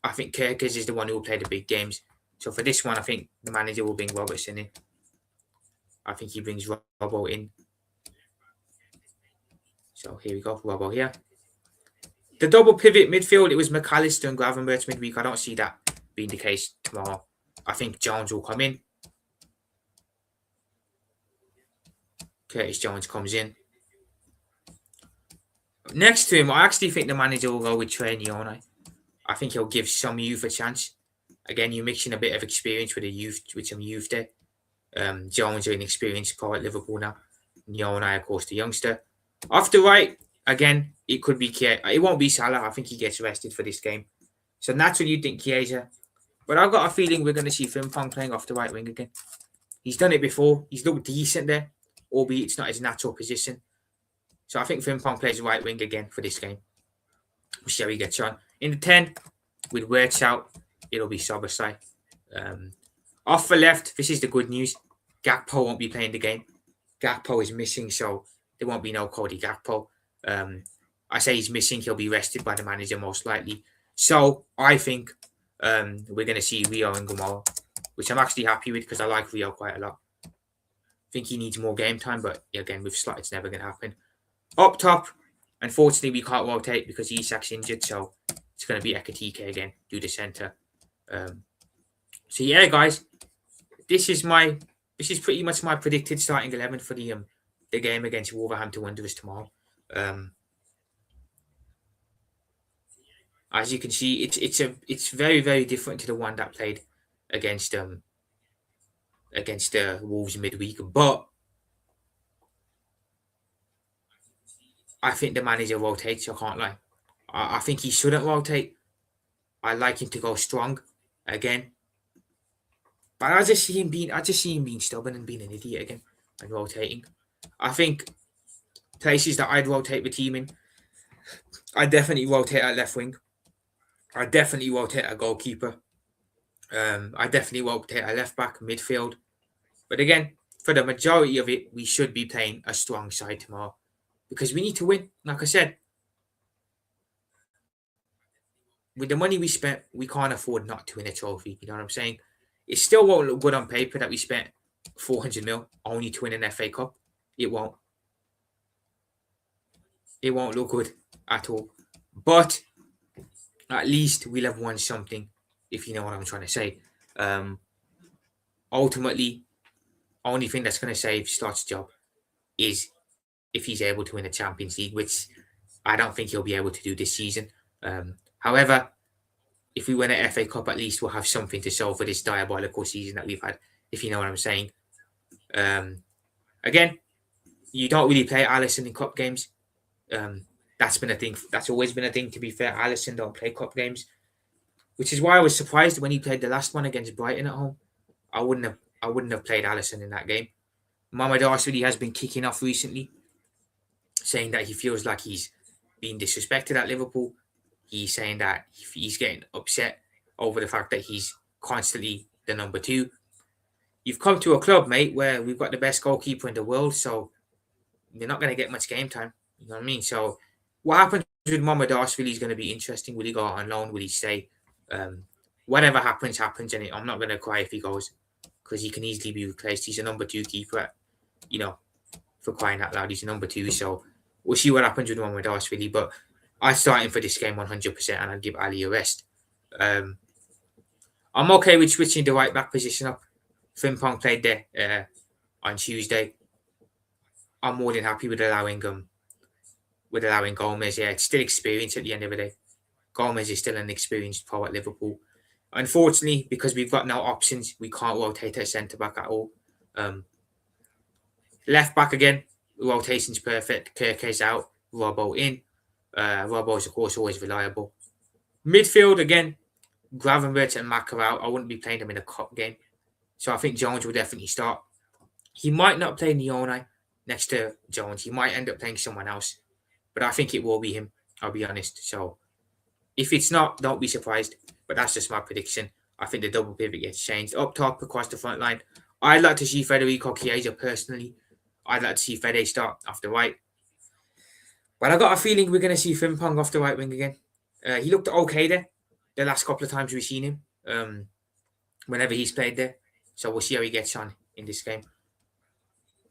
I think Kirkes is the one who will play the big games. So for this one, I think the manager will bring Robertson in. I think he brings Robbo in. So here we go, Robbo here. The double pivot midfield, it was McAllister and Gravenberch midweek. I don't see that being the case tomorrow. I think Jones will come in. Curtis Jones comes in. Next to him, I actually think the manager will go with Trey Nione. I think he'll give some youth a chance. Again, you're mixing a bit of experience with some youth there. Jones are an experienced pro at Liverpool now. Nione, of course, the youngster. Off the right, again, it could be Chiesa. It won't be Salah. I think he gets rested for this game. So naturally, you'd think Chiesa. But I've got a feeling we're going to see Frimpong playing off the right wing again. He's done it before. He's looked decent there, albeit it's not his natural position. So I think Frimpong plays right wing again for this game. We'll see how he gets on. In the 10, with Wirtz out, it'll be Szoboszlai. Off the left, this is the good news. Gakpo won't be playing the game. Gakpo is missing, so there won't be no Cody Gakpo. I say he's missing. He'll be rested by the manager most likely. So I think we're going to see Rio and Gamora, which I'm actually happy with because I like Rio quite a lot. I think he needs more game time, but again, with Slot, it's never going to happen. Up top, unfortunately, we can't rotate because Isak's injured, so it's going to be Ekatike again, do the centre. So yeah, guys, this is pretty much my predicted starting 11 for the game against Wolverhampton Wanderers tomorrow. As you can see, it's very, very different to the one that played against Wolves midweek, but I think the manager rotates. I can't lie. I think he shouldn't rotate. I like him to go strong again, but I just see him being stubborn and being an idiot again and rotating. I think places that I'd rotate the team in, I definitely rotate at left wing. I definitely rotate at goalkeeper. I definitely rotate at left back, midfield. But again, for the majority of it, we should be playing a strong side tomorrow because we need to win. Like I said, with the money we spent, we can't afford not to win a trophy. You know what I'm saying? It still won't look good on paper that we spent 400 mil only to win an FA Cup. It won't. It won't look good at all. But at least we'll have won something, if you know what I'm trying to say. Ultimately, only thing that's going to save Slot's job is if he's able to win a Champions League, which I don't think he'll be able to do this season. However, if we win an FA Cup, at least we'll have something to show for this diabolical season that we've had, if you know what I'm saying. Again, you don't really play Alisson in cup games. That's been a thing. That's always been a thing, to be fair. Alisson don't play cup games, which is why I was surprised when he played the last one against Brighton at home. I wouldn't have played Alisson in that game. Mohamed Arshavili has been kicking off recently, saying that he feels like he's being disrespected at Liverpool. He's saying that he's getting upset over the fact that he's constantly the number 2. You've come to a club, mate, where we've got the best goalkeeper in the world, so you're not going to get much game time. You know what I mean? So what happens with Mohamed Arshavili is going to be interesting. Will he go out on loan? Will he stay? Whatever happens, and I'm not going to cry if he goes, because he can easily be replaced. He's a number 2 keeper, for crying out loud. He's a number 2, so we'll see what happens with Mohamed Arshavili. But I'd start him for this game 100%, and I'd give Ali a rest. I'm okay with switching the right back position up. Frimpong played there on Tuesday. I'm more than happy with allowing Gomez. Yeah, it's still experience at the end of the day. Gomez is still an experienced pro at Liverpool. Unfortunately, because we've got no options, we can't rotate at centre back at all. Left back again, rotation's perfect. Kirke's out, Robbo in. Robbo's of course always reliable. Midfield again, Gravenberch and Maka out. I wouldn't be playing them in a cup game, so I think Jones will definitely start. He might not play Nione next to Jones. He might end up playing someone else, but I think it will be him. I'll be honest. So if it's not, don't be surprised. But that's just my prediction. I think the double pivot gets changed up top across the front line. I'd like to see Federico Chiesa personally. I'd like to see Fede start off the right. But I got a feeling we're going to see Frimpong off the right wing again. He looked okay there the last couple of times we've seen him, whenever he's played there. So we'll see how he gets on in this game.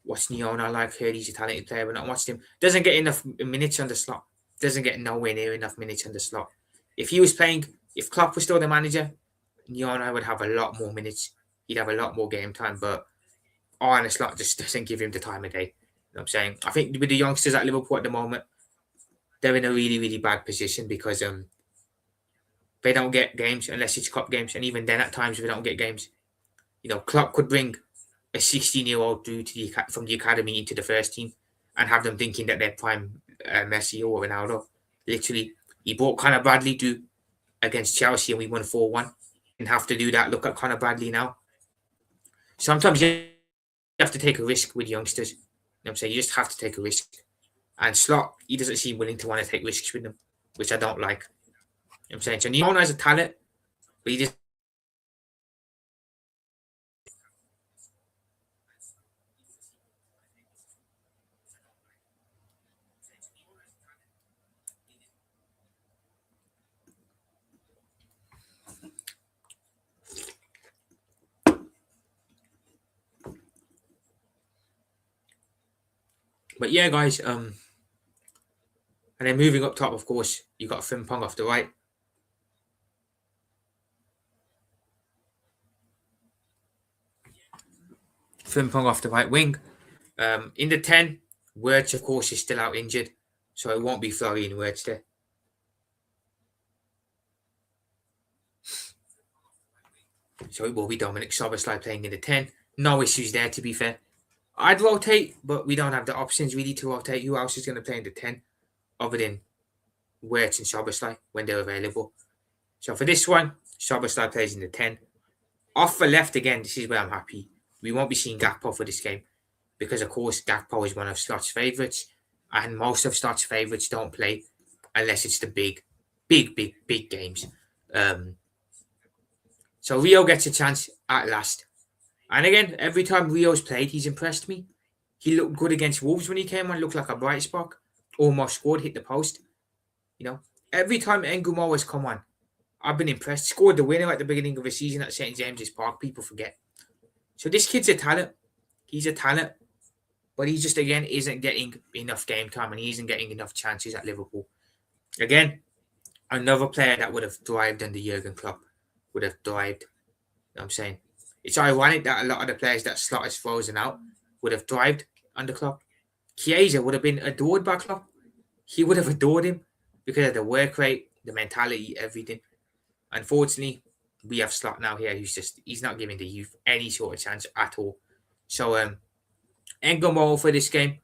What's Niona like? Heard he's a talented player, but not watched him. Doesn't get enough minutes on the slot. Doesn't get nowhere near enough minutes on the slot. If Klopp was still the manager, Niona would have a lot more minutes. He'd have a lot more game time, but on the slot just doesn't give him the time of day. You know what I'm saying? I think with the youngsters at Liverpool at the moment, they're in a really, really bad position because they don't get games unless it's cup games, and even then at times we don't get games. Klopp could bring a 16-year-old from the academy into the first team and have them thinking that they're prime Messi or Ronaldo. Literally, he brought Conor Bradley against Chelsea and we won 4-1. Didn't have to do that. Look at Conor Bradley now. Sometimes you have to take a risk with youngsters. You know what I'm saying? You just have to take a risk. And Slot, he doesn't seem willing to want to take risks with them, which I don't like. You know what I'm saying? So Niona has a talent, but he just... But yeah, guys, and then moving up top, of course, you got Frimpong off the right. Frimpong off the right wing. In the 10, Wirtz, of course, is still out injured, so it won't be Florian Wirtz there. So it will be Dominic Szoboszlai playing in the 10. No issues there, to be fair. I'd rotate, but we don't have the options really to rotate. Who else is going to play in the 10 other than Wirtz and Szoboszlai when they're available? So for this one, Szoboszlai plays in the 10. Off the left again, this is where I'm happy. We won't be seeing Gakpo for this game because, of course, Gakpo is one of Slot's favourites, and most of Slot's favourites don't play unless it's the big games. So Rio gets a chance at last. And again, every time Rio's played, he's impressed me. He looked good against Wolves when he came on, looked like a bright spark. Almost scored, hit the post. Every time Ngumo has come on, I've been impressed. Scored the winner at the beginning of the season at St. James's Park. People forget. So this kid's a talent. He's a talent. But he just, again, isn't getting enough game time and he isn't getting enough chances at Liverpool. Again, another player that would have thrived under Jurgen Klopp. Would have thrived. You know what I'm saying? It's ironic that a lot of the players that Slot has frozen out would have thrived under Klopp. Chiesa would have been adored by Klopp. He would have adored him because of the work rate, the mentality, everything. Unfortunately, we have Slot now here he's not giving the youth any sort of chance at all. So end goal for this game.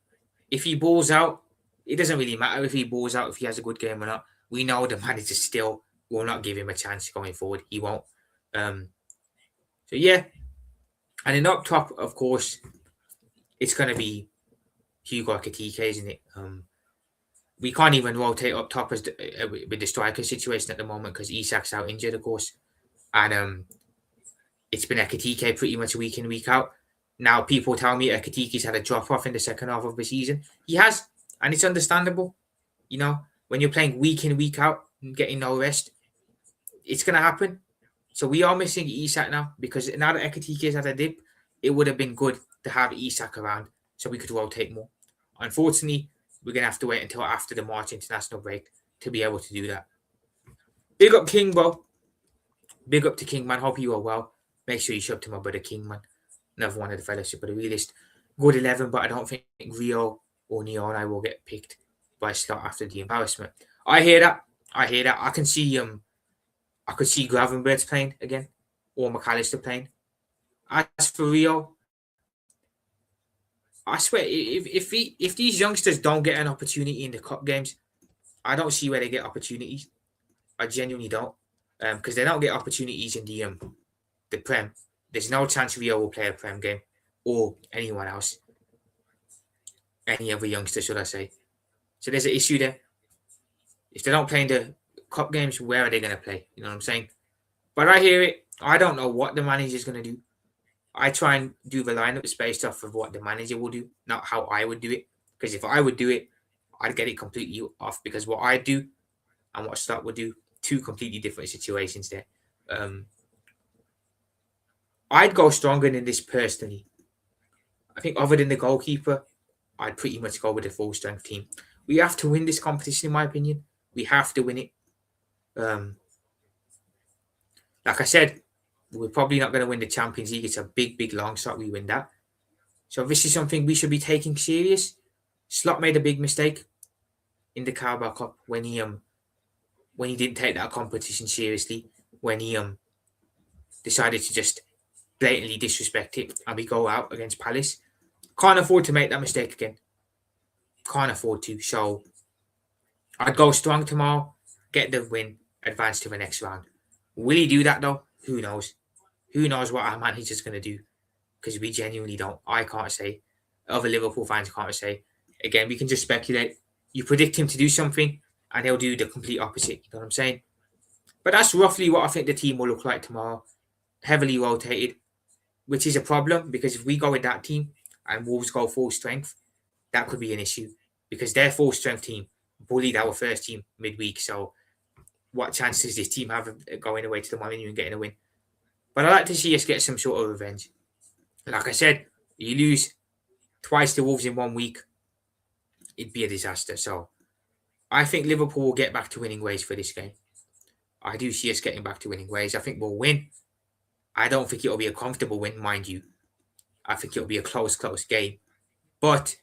If he balls out, it doesn't really matter if he balls out if he has a good game or not. We know the manager still will not give him a chance going forward. He won't. So yeah, and then up top, of course, it's going to be Hugo Ekitike, isn't it? We can't even rotate up top with the striker situation at the moment because Isak's out injured, of course, and it's been Ekitike pretty much week in, week out. Now people tell me Ekitike's had a drop off in the second half of the season. He has, and it's understandable. You know, when you're playing week in, week out and getting no rest, it's going to happen. So we are missing Isak now because now that Ekitike's had a dip, it would have been good to have Isak around so we could rotate more. Unfortunately, we're going to have to wait until after the March international break to be able to do that. Big up King, bro. Big up to King, man. Hope you are well. Make sure you show up to my brother King, man. Another one of the Fellowship of the Realist. Good 11, but I don't think Rio or Neo and I will get picked by Slot after the embarrassment. I hear that. I can see could see Gravenberch playing again or McAllister playing. As for Rio, I swear, if these youngsters don't get an opportunity in the cup games, I don't see where they get opportunities. I genuinely don't, because they don't get opportunities in the Prem. There's no chance Rio will play a Prem game or anyone else, any other youngster, should I say? So there's an issue there. If they don't play in the cup games, where are they going to play? You know what I'm saying? But I hear it. I don't know what the manager's going to do. I try and do the lineups based off of what the manager will do, not how I would do it. Because if I would do it, I'd get it completely off. Because what I do and what Slot would do, two completely different situations there. I'd go stronger than this personally. I think other than the goalkeeper, I'd pretty much go with a full strength team. We have to win this competition, in my opinion. We have to win it. Like I said, we're probably not going to win the Champions League. It's a big, big long shot we win that. So this is something we should be taking serious. Slot made a big mistake in the Carabao Cup when he didn't take that competition seriously, when he decided to just blatantly disrespect it and we go out against Palace. Can't afford to make that mistake again. Can't afford to. So I'd go strong tomorrow, get the win, advance to the next round. Will he do that though? Who knows? Who knows what our manager's going to do? Because we genuinely don't. I can't say. Other Liverpool fans can't say. Again, we can just speculate. You predict him to do something and he'll do the complete opposite. You know what I'm saying? But that's roughly what I think the team will look like tomorrow. Heavily rotated, which is a problem because if we go with that team and Wolves go full strength, that could be an issue because their full strength team bullied our first team midweek. So what chance does this team have of going away to the Molineux and getting a win? But I like to see us get some sort of revenge. Like I said, you lose twice to Wolves in 1 week, it'd be a disaster. So I think Liverpool will get back to winning ways for this game. I do see us getting back to winning ways. I think we'll win. I don't think it'll be a comfortable win, mind you. I think it'll be a close game. But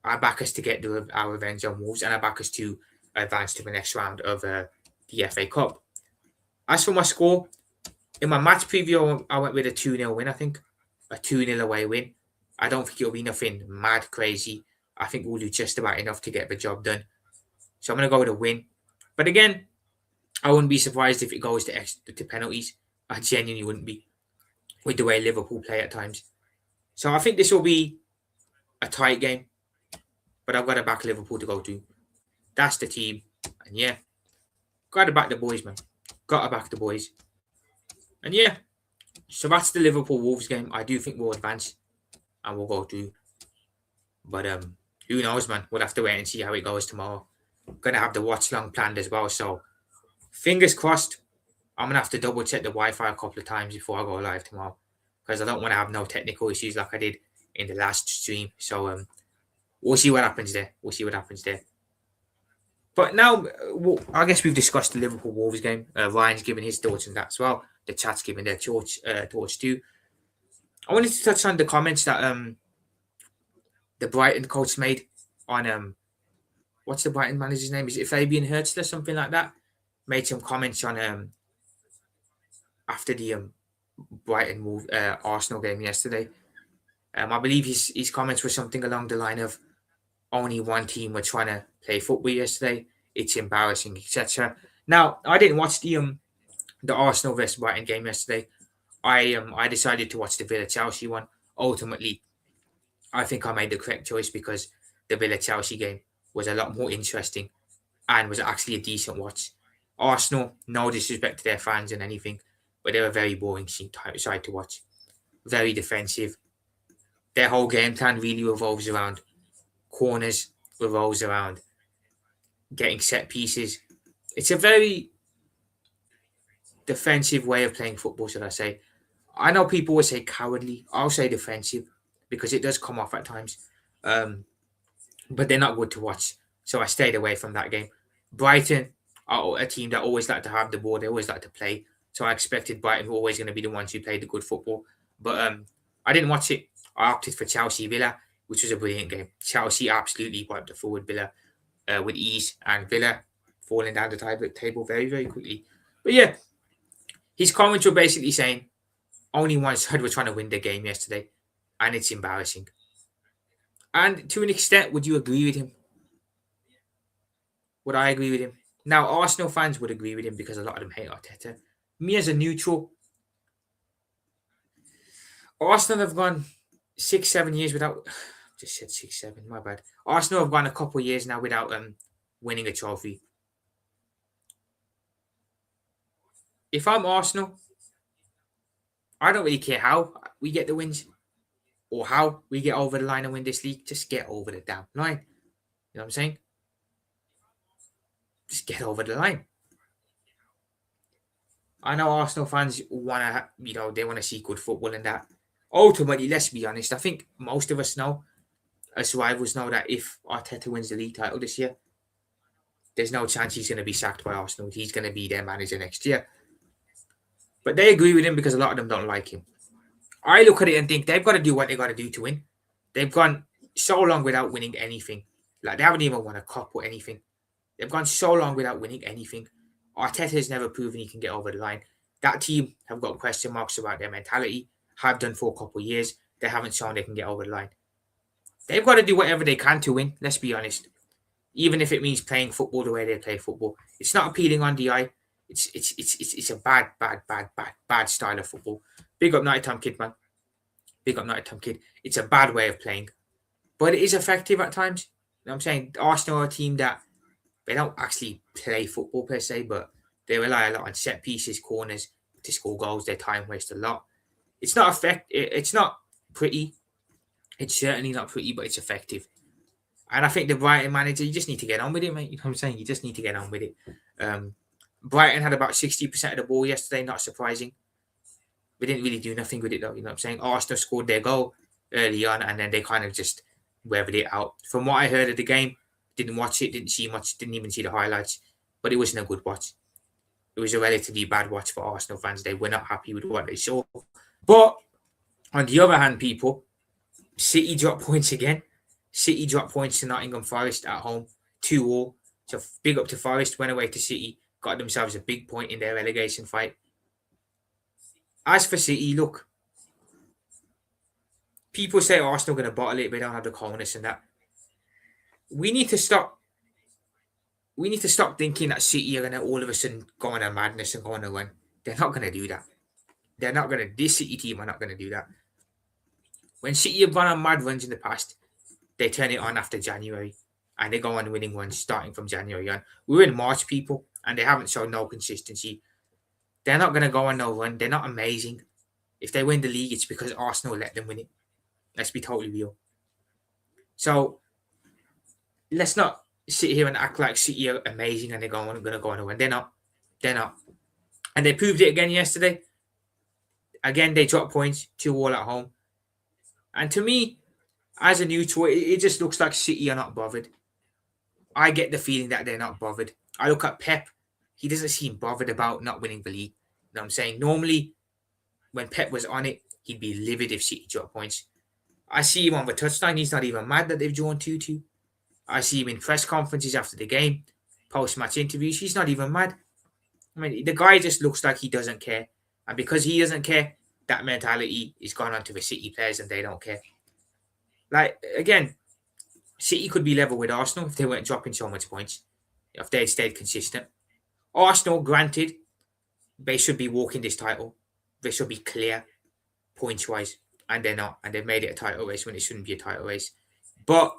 I back us to get our revenge on Wolves and I back us to advance to the next round of the FA Cup. As for my score, in my match preview, I went with a 2-0 win, I think. A 2-0 away win. I don't think it'll be nothing mad crazy. I think we'll do just about enough to get the job done. So I'm going to go with a win. But again, I wouldn't be surprised if it goes to penalties. I genuinely wouldn't be with the way Liverpool play at times. So I think this will be a tight game. But I've got to back Liverpool to go to. That's the team. And yeah, got to back the boys, man. Got to back the boys. And yeah, so that's the Liverpool-Wolves game. I do think we'll advance and we'll go through. But who knows, man? We'll have to wait and see how it goes tomorrow. Going to have the watch-long planned as well. So fingers crossed. I'm going to have to double-check the Wi-Fi a couple of times before I go live tomorrow. Because I don't want to have no technical issues like I did in the last stream. So we'll see what happens there. But now, I guess we've discussed the Liverpool-Wolves game. Ryan's given his thoughts on that as well. The chat's giving their torch too. I wanted to touch on the comments that the Brighton coach made on what's the Brighton manager's name? Is it Fabian Hertzler, something like that? Made some comments on after the Brighton move Arsenal game yesterday. I believe his comments were something along the line of only one team were trying to play football yesterday. It's embarrassing, etc. Now, I didn't watch the Arsenal versus Brighton game yesterday. I decided to watch the Villa Chelsea one. Ultimately, I think I made the correct choice because the Villa Chelsea game was a lot more interesting and was actually a decent watch. Arsenal, no disrespect to their fans and anything, but they were a very boring side to watch. Very defensive. Their whole game plan really revolves around corners, revolves around getting set pieces. It's a very defensive way of playing football, should I say. I know people will say cowardly. I'll say defensive because it does come off at times. But they're not good to watch. So I stayed away from that game. Brighton are a team that always like to have the ball. They always like to play. So I expected Brighton were always going to be the ones who played the good football. But I didn't watch it. I opted for Chelsea Villa, which was a brilliant game. Chelsea absolutely wiped the forward Villa with ease, and Villa falling down the table very, very quickly. But yeah, his comments were basically saying only one side were trying to win the game yesterday, and it's embarrassing. And to an extent, would you agree with him? Would I agree with him? Now, Arsenal fans would agree with him because a lot of them hate Arteta. Me as a neutral, Arsenal have gone 6-7 years without. Just said 6-7. My bad. Arsenal have gone a couple of years now without winning a trophy. If I'm Arsenal, I don't really care how we get the wins or how we get over the line and win this league. Just get over the damn line. You know what I'm saying? Just get over the line. I know Arsenal fans want to, they want to see good football and that. Ultimately, let's be honest, I think most of us know, as rivals know, that if Arteta wins the league title this year, there's no chance he's going to be sacked by Arsenal. He's going to be their manager next year. But they agree with him because a lot of them don't like him. I look at it and think they've got to do what they got to do to win. They've gone so long without winning anything. Like, they haven't even won a cup or anything. They've gone so long without winning anything. Arteta has never proven he can get over the line. That team have got question marks about their mentality, have done for a couple of years. They haven't shown they can get over the line. They've got to do whatever they can to win, let's be honest. Even if it means playing football the way they play football. It's not appealing on the eye. It's a bad style of football. Big up Nighttime Kid, man. Big up Nighttime Kid. It's a bad way of playing. But it is effective at times. You know what I'm saying? Arsenal are a team that they don't actually play football per se, but they rely a lot on set pieces, corners to score goals. Their time waste a lot. It's not It's not pretty. It's certainly not pretty, but it's effective. And I think the Brighton manager, you just need to get on with it, mate. You know what I'm saying? You just need to get on with it. Brighton had about 60% of the ball yesterday, not surprising. We didn't really do nothing with it, though. You know what I'm saying? Arsenal scored their goal early on, and then they kind of just weathered it out. From what I heard of the game, didn't watch it, didn't see much, didn't even see the highlights, but it wasn't a good watch. It was a relatively bad watch for Arsenal fans. They were not happy with what they saw. But on the other hand, people, City dropped points again. City dropped points to Nottingham Forest at home, 2-2. So big up to Forest, went away to City, got themselves a big point in their relegation fight. As for City, look, people say Arsenal are going to bottle it, they don't have the cojones and that. We need to stop thinking that City are going to all of a sudden go on a madness and go on a run. They're not going to do that. This City team are not going to do that. When City have gone on mad runs in the past, they turn it on after January and they go on winning ones starting from January on. We're in March, people, and they haven't shown no consistency. They're not going to go on no run. They're not amazing. If they win the league, it's because Arsenal let them win it. Let's be totally real. So let's not sit here and act like City are amazing and they're going to go on a win. They're not. And they proved it again yesterday. Again, they dropped points, 2-2 at home. And to me, as a neutral, it just looks like City are not bothered. I get the feeling that they're not bothered. I look at Pep. He doesn't seem bothered about not winning the league. You know what I'm saying? Normally, when Pep was on it, he'd be livid if City drop points. I see him on the touchline. He's not even mad that they've drawn 2-2. I see him in press conferences after the game, post-match interviews. He's not even mad. I mean, the guy just looks like he doesn't care. And because he doesn't care, that mentality is gone on to the City players and they don't care. Like, again, City could be level with Arsenal if they weren't dropping so much points, if they had stayed consistent. Arsenal, granted, they should be walking this title. They should be clear points-wise, and they're not. And they've made it a title race when it shouldn't be a title race. But,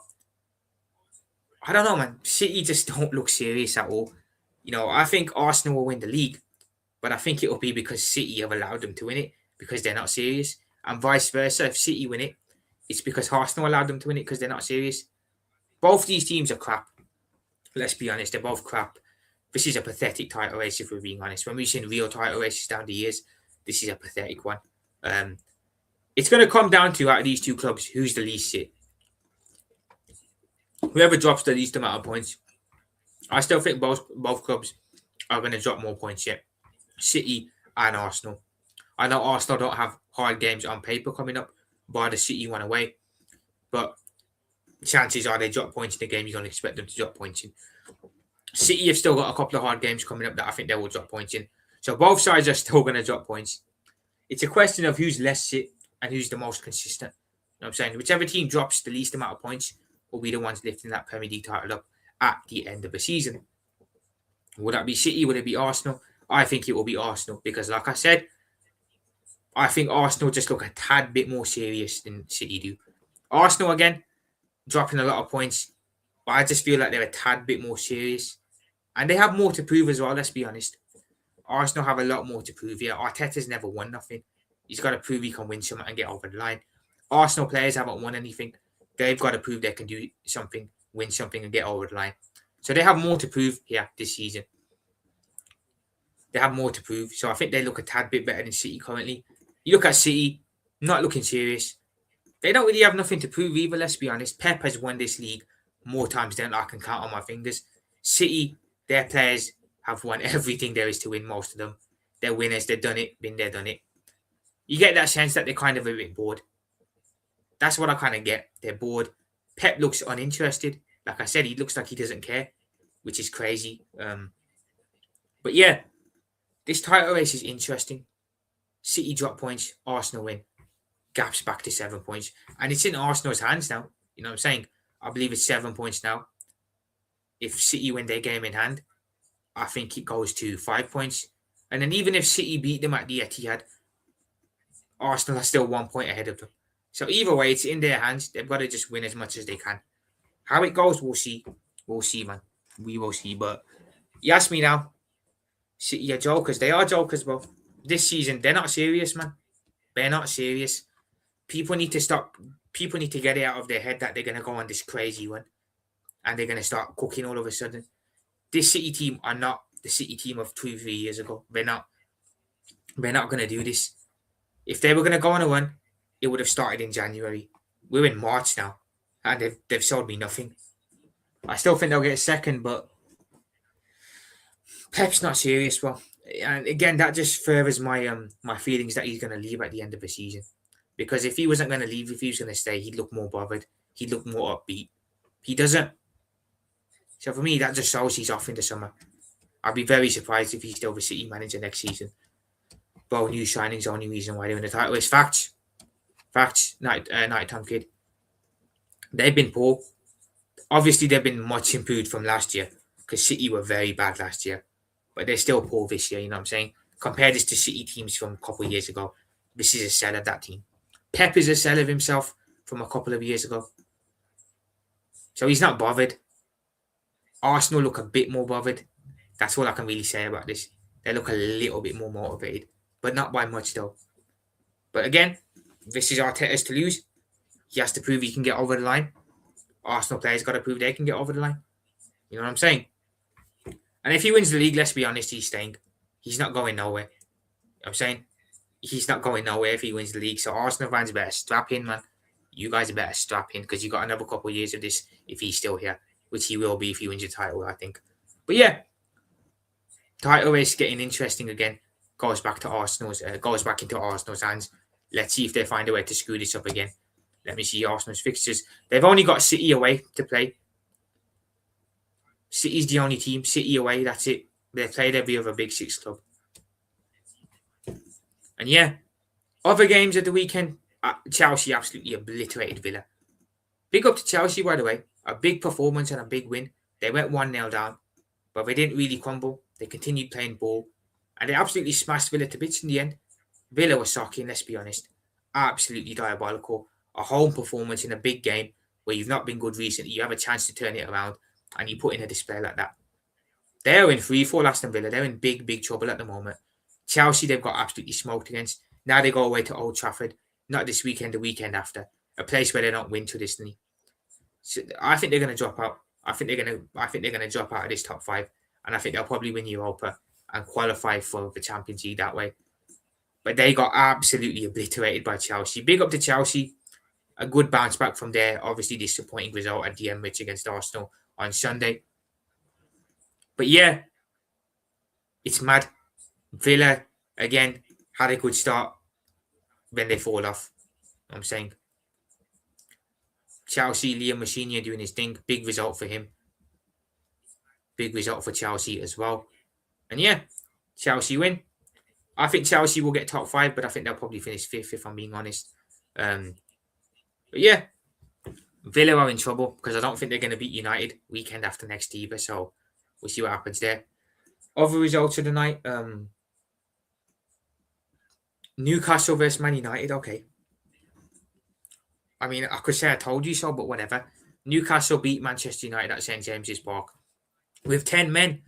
I don't know, man. City just don't look serious at all. You know, I think Arsenal will win the league, but I think it will be because City have allowed them to win it because they're not serious. And vice versa, if City win it, it's because Arsenal allowed them to win it because they're not serious. Both these teams are crap. Let's be honest, they're both crap. This is a pathetic title race, if we're being honest. When we've seen real title races down the years, this is a pathetic one. It's going to come down to, out of these two clubs, who's the least shit. Whoever drops the least amount of points. I still think both clubs are going to drop more points yet. City and Arsenal. I know Arsenal don't have hard games on paper coming up, bar the City one away. But chances are they drop points in the game you're going to expect them to drop points in. City have still got a couple of hard games coming up that I think they will drop points in. So both sides are still going to drop points. It's a question of who's less shit and who's the most consistent. You know what I'm saying? Whichever team drops the least amount of points will be the ones lifting that Premier League title up at the end of the season. Would that be City? Would it be Arsenal? I think it will be Arsenal because, like I said, I think Arsenal just look a tad bit more serious than City do. Arsenal, again, dropping a lot of points, but I just feel like they're a tad bit more serious. And they have more to prove as well, let's be honest. Arsenal have a lot more to prove here. Arteta's never won nothing. He's got to prove he can win something and get over the line. Arsenal players haven't won anything. They've got to prove they can do something, win something and get over the line. So they have more to prove here this season. They have more to prove. So I think they look a tad bit better than City currently. You look at City, not looking serious. They don't really have nothing to prove either, let's be honest. Pep has won this league more times than I can count on my fingers. City, their players have won everything there is to win, most of them. They're winners, they've done it, been there, done it. You get that sense that they're kind of a bit bored. That's what I kind of get. They're bored. Pep looks uninterested. Like I said, he looks like he doesn't care, which is crazy. But yeah, this title race is interesting. City drop points, Arsenal win. Gaps back to 7 points. And it's in Arsenal's hands now. You know what I'm saying? I believe it's 7 points now. If City win their game in hand, I think it goes to 5 points. And then even if City beat them at the Etihad, Arsenal are still 1 point ahead of them. So either way, it's in their hands. They've got to just win as much as they can. How it goes, we'll see. We'll see, man. We will see. But you ask me now, City are jokers. They are jokers, bro. This season, they're not serious, man. They're not serious. People need to stop. People need to get it out of their head that they're going to go on this crazy one. And they're going to start cooking all of a sudden. This City team are not the City team of 2-3 years ago. They're not. They're not going to do this. If they were going to go on a run, it would have started in January. We're in March now. And they've sold me nothing. I still think they'll get second, but Pep's not serious, bro. And again, that just furthers my my feelings that he's going to leave at the end of the season. Because if he wasn't going to leave, if he was going to stay, he'd look more bothered. He'd look more upbeat. He doesn't. So for me, that just shows he's off in the summer. I'd be very surprised if he's still the City manager next season. Bro, new signings, the only reason why they're in the title is facts. Facts, Nighttime Kid. They've been poor. Obviously, they've been much improved from last year because City were very bad last year. But they're still poor this year, you know what I'm saying? Compare this to City teams from a couple of years ago. This is a sell of that team. Pep is a sell of himself from a couple of years ago. So he's not bothered. Arsenal look a bit more bothered. That's all I can really say about this. They look a little bit more motivated. But not by much, though. But again, this is Arteta's to lose. He has to prove he can get over the line. Arsenal players got to prove they can get over the line. You know what I'm saying? And if he wins the league, let's be honest, he's staying. He's not going nowhere. You know what I'm saying? He's not going nowhere if he wins the league. So Arsenal fans better strap in, man. You guys better strap in because you got another couple of years of this if he's still here, which he will be if he wins the title, I think. But yeah, title race getting interesting again. Goes back into Arsenal's hands. Let's see if they find a way to screw this up again. Let me see Arsenal's fixtures. They've only got City away to play. City's the only team. City away, that's it. They played every other Big Six club. And yeah, other games of the weekend, Chelsea absolutely obliterated Villa. Big up to Chelsea, by the way. A big performance and a big win. They went 1-0 down, but they didn't really crumble. They continued playing ball, and they absolutely smashed Villa to bits in the end. Villa was shocking, let's be honest. Absolutely diabolical. A home performance in a big game where you've not been good recently. You have a chance to turn it around, and you put in a display like that. They're in free fall, Aston Villa. They're in big, big trouble at the moment. Chelsea, they've got absolutely smoked against. Now they go away to Old Trafford. Not this weekend, the weekend after. A place where they don't win traditionally. So I think they're going to drop out. I think they're going to drop out of this top 5, and I think they'll probably win Europa and qualify for the Champions League that way. But they got absolutely obliterated by Chelsea. Big up to Chelsea. A good bounce back from there. Obviously, disappointing result at the Emirates against Arsenal on Sunday. But yeah, it's mad. Villa, again, had a good start. Then they fall off. I'm saying. Chelsea, Liam Machinia doing his thing. Big result for him. Big result for Chelsea as well. And yeah, Chelsea win. I think Chelsea will get top 5, but I think they'll probably finish 5th if I'm being honest. But yeah, Villa are in trouble because I don't think they're going to beat United weekend after next either. So we'll see what happens there. Other results of the night. Newcastle versus Man United. Okay. I mean, I could say I told you so, but whatever. Newcastle beat Manchester United at St. James's Park. With 10 men,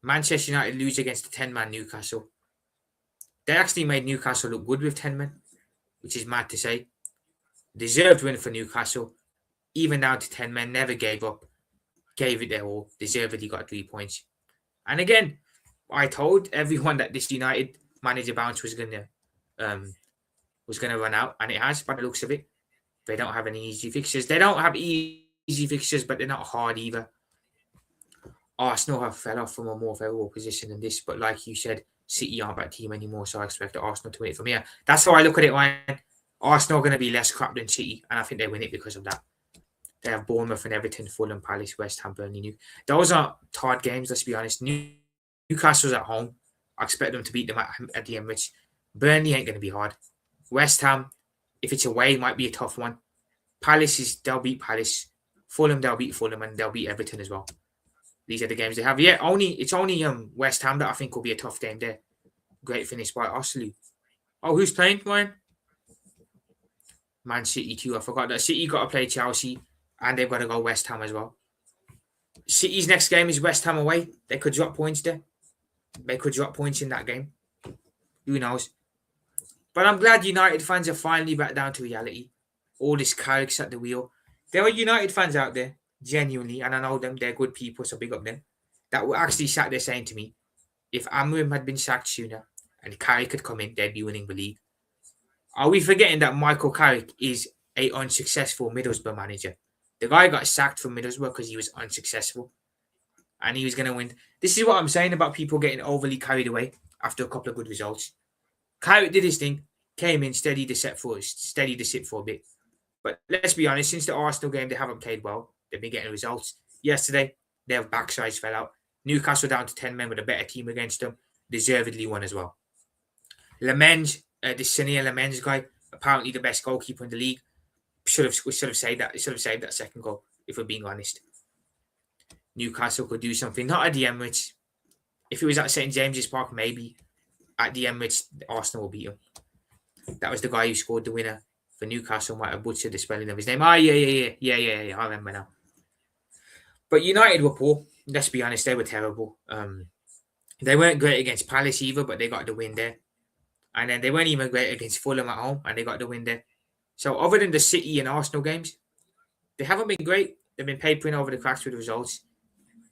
Manchester United lose against a 10-man Newcastle. They actually made Newcastle look good with 10 men, which is mad to say. Deserved win for Newcastle. Even down to 10 men, never gave up. Gave it their all. Deservedly got 3 points. And again, I told everyone that this United manager bounce was gonna run out, and it has by the looks of it. They don't have any easy fixtures. They don't have easy fixtures, but they're not hard either. Arsenal have fell off from a more favourable position than this, but like you said, City aren't that team anymore, so I expect Arsenal to win it from here. That's how I look at it, Ryan. Arsenal are going to be less crap than City, and I think they win it because of that. They have Bournemouth and Everton, Fulham, Palace, West Ham, Burnley. Those aren't hard games, let's be honest. Newcastle's at home. I expect them to beat them at the Emirates. Burnley ain't going to be hard. West Ham, if it's away, might be a tough one. They'll beat Palace. Fulham, they'll beat Fulham, and they'll beat Everton as well. These are the games they have. Yeah, it's only West Ham that I think will be a tough game there. Great finish by Osley. Oh, who's playing, Ryan? Man City too. I forgot that City got to play Chelsea, and they've got to go West Ham as well. City's next game is West Ham away. They could drop points there. They could drop points in that game. Who knows? But I'm glad United fans are finally back down to reality. All this Carrick's at the wheel. There are United fans out there, genuinely, and I know them, they're good people, so big up them, that were actually sat there saying to me, if Amrim had been sacked sooner and Carrick had come in, they'd be winning the league. Are we forgetting that Michael Carrick is an unsuccessful Middlesbrough manager? The guy got sacked from Middlesbrough because he was unsuccessful. And he was going to win. This is what I'm saying about people getting overly carried away after a couple of good results. Carrick did his thing, came in, steadied the ship for a bit. But let's be honest, since the Arsenal game, they haven't played well. They've been getting results. Yesterday, their backsides fell out. Newcastle down to 10 men with a better team against them. Deservedly won as well. Lemenge, this Sunil Lemenge guy, apparently the best goalkeeper in the league. Should have saved that second goal, if we're being honest. Newcastle could do something. Not at the Emirates. If it was at St. James's Park, maybe. At the Emirates, Arsenal will beat him. That was the guy who scored the winner for Newcastle. Might have butchered the spelling of his name. Yeah. I remember now. But United were poor. Let's be honest, they were terrible. They weren't great against Palace either, but they got the win there. And then they weren't even great against Fulham at home, and they got the win there. So other than the City and Arsenal games, they haven't been great. They've been papering over the cracks with the results.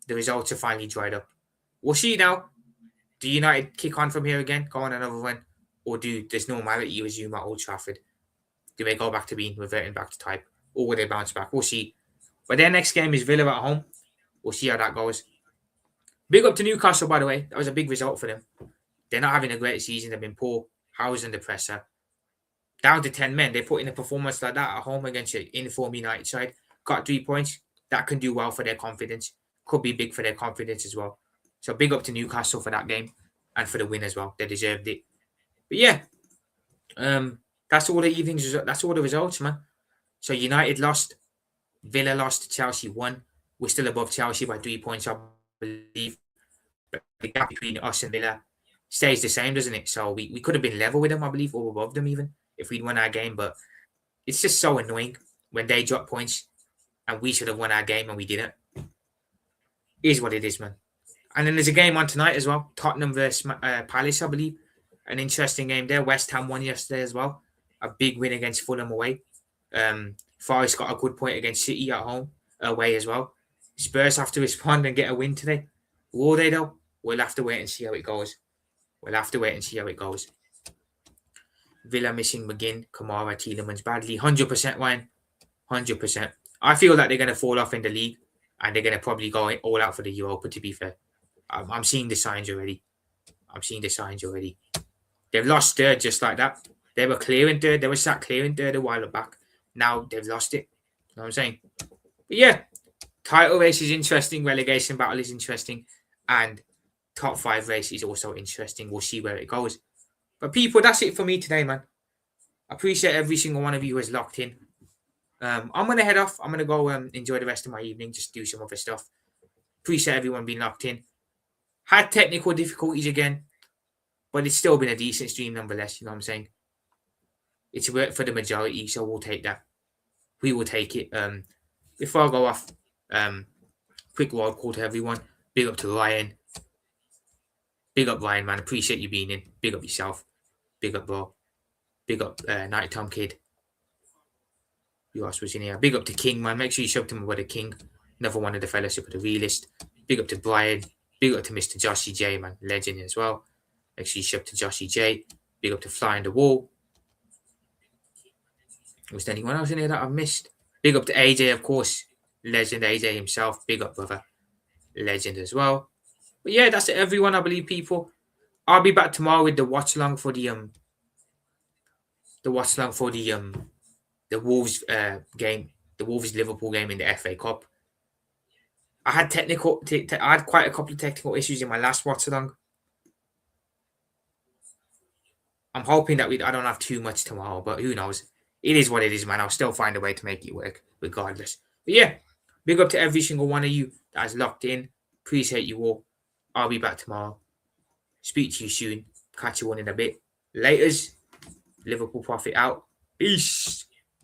The results are finally dried up. We'll see now. Do United kick on from here again, go on another one, or does normality resume at Old Trafford? Do they go back to reverting back to type, or will they bounce back? We'll see. But their next game is Villa at home. We'll see how that goes. Big up to Newcastle, by the way. That was a big result for them. They're not having a great season. They've been poor. House under pressure. down to 10 men. They put in a performance like that at home against an inform United side, got 3 points. That can do well for their confidence. Could be big for their confidence as well. So big up to Newcastle for that game and for the win as well. They deserved it. But yeah, that's all the evenings. That's all the results, man. So United lost, Villa lost, Chelsea won. We're still above Chelsea by 3 points, I believe. But the gap between us and Villa stays the same, doesn't it? So we could have been level with them, I believe, or above them even if we'd won our game. But it's just so annoying when they drop points and we should have won our game and we didn't. It is what it is, man. And then there's a game on tonight as well. Tottenham versus Palace, I believe. An interesting game there. West Ham won yesterday as well. A big win against Fulham away. Forest got a good point against City at home, away as well. Spurs have to respond and get a win today. Will they though? We'll have to wait and see how it goes. Villa missing McGinn, Kamara, Tielemans badly. 100% Ryan. 100%. I feel like they're going to fall off in the league and they're going to probably go all out for the Europa, to be fair. I'm seeing the signs already. They've lost third just like that. They were clearing third. They were sat clearing third a while back. Now they've lost it. You know what I'm saying? But yeah, title race is interesting. Relegation battle is interesting. And top 5 race is also interesting. We'll see where it goes. But people, that's it for me today, man. I appreciate every single one of you who has locked in. I'm going to head off. I'm going to go enjoy the rest of my evening. Just do some other stuff. Appreciate everyone being locked in. Had technical difficulties again. But it's still been a decent stream nonetheless. You know what I'm saying? It's worked for the majority, so we'll take that. We will take it. Before I go off, quick word call to everyone. Big up to Ryan. Big up Ryan, man. Appreciate you being in. Big up yourself. Big up, bro. Big up Night Tom Kid. Who else was in here? Big up to King, man. Make sure you shove to my brother King. Another one of the Fellowship of the Realist. Big up to Brian. Big up to Mr. Joshy J, man. Legend as well. Make sure you shove to Joshy J. Big up to Flying the Wall. Was there anyone else in here that I've missed? Big up to AJ, of course. Legend AJ himself. Big up, brother. Legend as well. But yeah, that's everyone, I believe, people. I'll be back tomorrow with the watch along for the Wolves game, the Wolves Liverpool game in the FA Cup. I had I had quite a couple of technical issues in my last watch along. I'm hoping that I don't have too much tomorrow, but who knows? It is what it is, man. I'll still find a way to make it work, regardless. But yeah, big up to every single one of you that has locked in. Appreciate you all. I'll be back tomorrow. Speak to you soon. Catch you all in a bit. Laters. Liverpool Profit out. Peace.